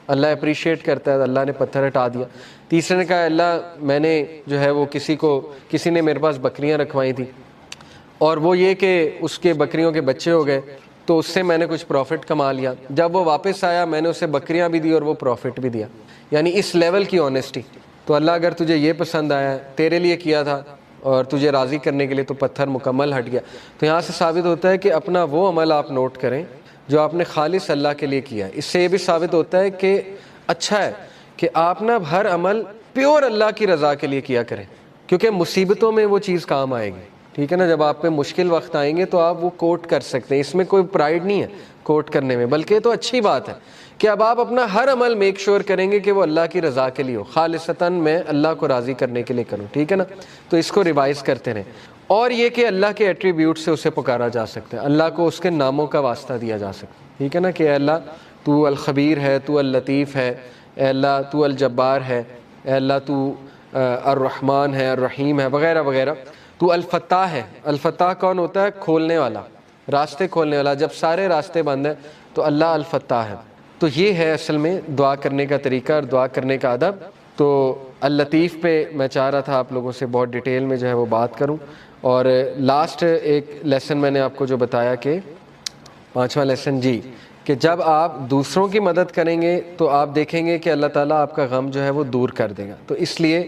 اللہ اپریشیٹ کرتا ہے. اللہ نے پتھر ہٹا دیا. تیسرے نے کہا اللہ میں نے جو ہے وہ کسی نے میرے پاس بکریاں رکھوائی تھی، اور وہ یہ کہ اس کے بکریوں کے بچے ہو گئے، تو اس سے میں نے کچھ پروفٹ کما لیا. جب وہ واپس آیا میں نے اسے بکریاں بھی دی اور وہ پروفٹ بھی دیا. یعنی اس لیول کی آنیسٹی. تو اللہ اگر تجھے یہ پسند آیا، تیرے لیے کیا تھا اور تجھے راضی کرنے کے لیے، تو پتھر مکمل ہٹ گیا. تو یہاں سے ثابت ہوتا ہے کہ اپنا وہ عمل آپ نوٹ کریں جو آپ نے خالص اللہ کے لیے کیا. اس سے یہ بھی ثابت ہوتا ہے کہ اچھا ہے کہ آپ نا ہر عمل پیور اللہ کی رضا کے لیے کیا کریں، کیونکہ مصیبتوں میں وہ چیز کام آئے گی. ٹھیک ہے نا، جب آپ پہ مشکل وقت آئیں گے تو آپ وہ کوٹ کر سکتے ہیں. اس میں کوئی پرائیڈ نہیں ہے کوٹ کرنے میں، بلکہ تو اچھی بات ہے کہ اب آپ اپنا ہر عمل میک شور کریں گے کہ وہ اللہ کی رضا کے لیے ہو، خالصتاً میں اللہ کو راضی کرنے کے لیے کروں. ٹھیک ہے نا. تو اس کو ریوائز کرتے رہیں. اور یہ کہ اللہ کے ایٹریبیوٹ سے اسے پکارا جا سکتا ہے، اللہ کو اس کے ناموں کا واسطہ دیا جا سکتا ہے. ٹھیک ہے نا، کہ اے اللہ تو الخبیر ہے، تو اللطیف ہے، اے اللہ تو الجبار ہے، اے اللہ تو الرحمن ہے، الرحیم ہے، وغیرہ وغیرہ. تو الفتاح ہے. الفتاح کون ہوتا ہے؟ کھولنے والا، راستے کھولنے والا. جب سارے راستے بند ہیں تو اللہ الفتاح ہے. تو یہ ہے اصل میں دعا کرنے کا طریقہ اور دعا کرنے کا ادب. تو اللطیف پہ میں چاہ رہا تھا آپ لوگوں سے بہت ڈیٹیل میں جو ہے وہ بات کروں. اور لاسٹ ایک لیسن میں نے آپ کو جو بتایا کہ 5واں لیسن جی، کہ جب آپ دوسروں کی مدد کریں گے تو آپ دیکھیں گے کہ اللہ تعالیٰ آپ کا غم جو ہے وہ دور کر دے گا. تو اس لیے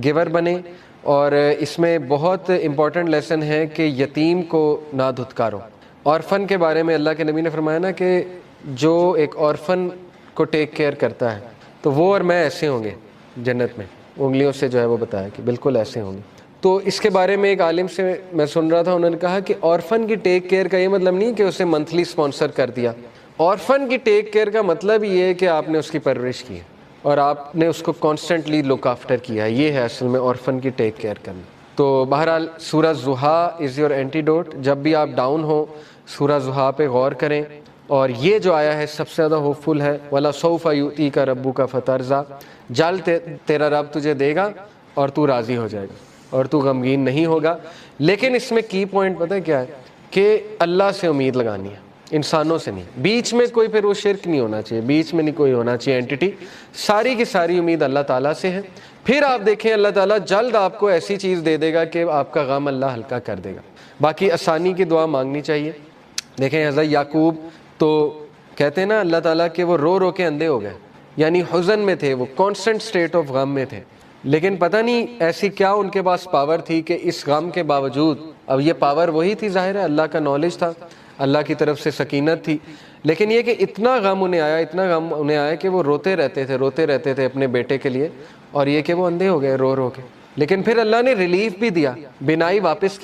گیور بنیں. اور اس میں بہت امپورٹنٹ لیسن ہے کہ یتیم کو نہ دھتکارو. اورفن کے بارے میں اللہ کے نبی نے فرمایا نا کہ جو ایک اورفن کو ٹیک کیئر کرتا ہے تو وہ اور میں ایسے ہوں گے جنت میں. انگلیوں سے جو ہے وہ بتایا کہ بالکل ایسے ہوں گے. تو اس کے بارے میں ایک عالم سے میں سن رہا تھا، انہوں نے کہا کہ اورفن کی ٹیک کیئر کا یہ مطلب نہیں کہ اسے منتھلی اسپانسر کر دیا. اورفن کی ٹیک کیئر کا مطلب یہ ہے کہ آپ نے اس کی پرورش کی ہے اور آپ نے اس کو کانسٹنٹلی لک آفٹر کیا ہے. یہ ہے اصل میں اورفن کی ٹیک کیئر کرنا. تو بہرحال سورہ ضحیٰ از یور اینٹیڈوٹ. جب بھی آپ ڈاؤن ہو سورہ ضحیٰ پہ غور کریں. اور یہ جو آیا ہے سب سے زیادہ ہوپ فل ہے، وَلَسَوْفَ يُؤْتِيكَ رَبُّكَ فَتَرْضَىٰ. جلد تیرا رب تجھے دے گا اور تو راضی ہو جائے گا اور تو غمگین نہیں ہوگا. لیکن اس میں کی پوائنٹ پتہ ہے کیا ہے؟ کہ اللہ سے امید لگانی ہے، انسانوں سے نہیں. بیچ میں کوئی پھر وہ شرک نہیں ہونا چاہیے، بیچ میں نہیں کوئی ہونا چاہیے اینٹی. ساری کی ساری امید اللہ تعالیٰ سے ہے. پھر آپ دیکھیں اللہ تعالیٰ جلد آپ کو ایسی چیز دے دے گا کہ آپ کا غم اللہ ہلکا کر دے گا. باقی آسانی کی دعا مانگنی چاہیے. دیکھیں حضرت یعقوب تو کہتے ہیں نا اللہ تعالیٰ کہ وہ رو رو کے اندھے ہو گئے، یعنی حزن میں تھے، وہ کانسٹنٹ سٹیٹ آف غم میں تھے. لیکن پتہ نہیں ایسی کیا ان کے پاس پاور تھی کہ اس غم کے باوجود، اب یہ پاور وہی تھی ظاہر ہے، اللہ کا نالج تھا، اللہ کی طرف سے سکینت تھی. لیکن یہ کہ اتنا غم انہیں آیا کہ وہ روتے رہتے تھے اپنے بیٹے کے لیے، اور یہ کہ وہ اندھے ہو گئے رو رو کے. لیکن پھر اللہ نے ریلیف بھی دیا، بینائی واپس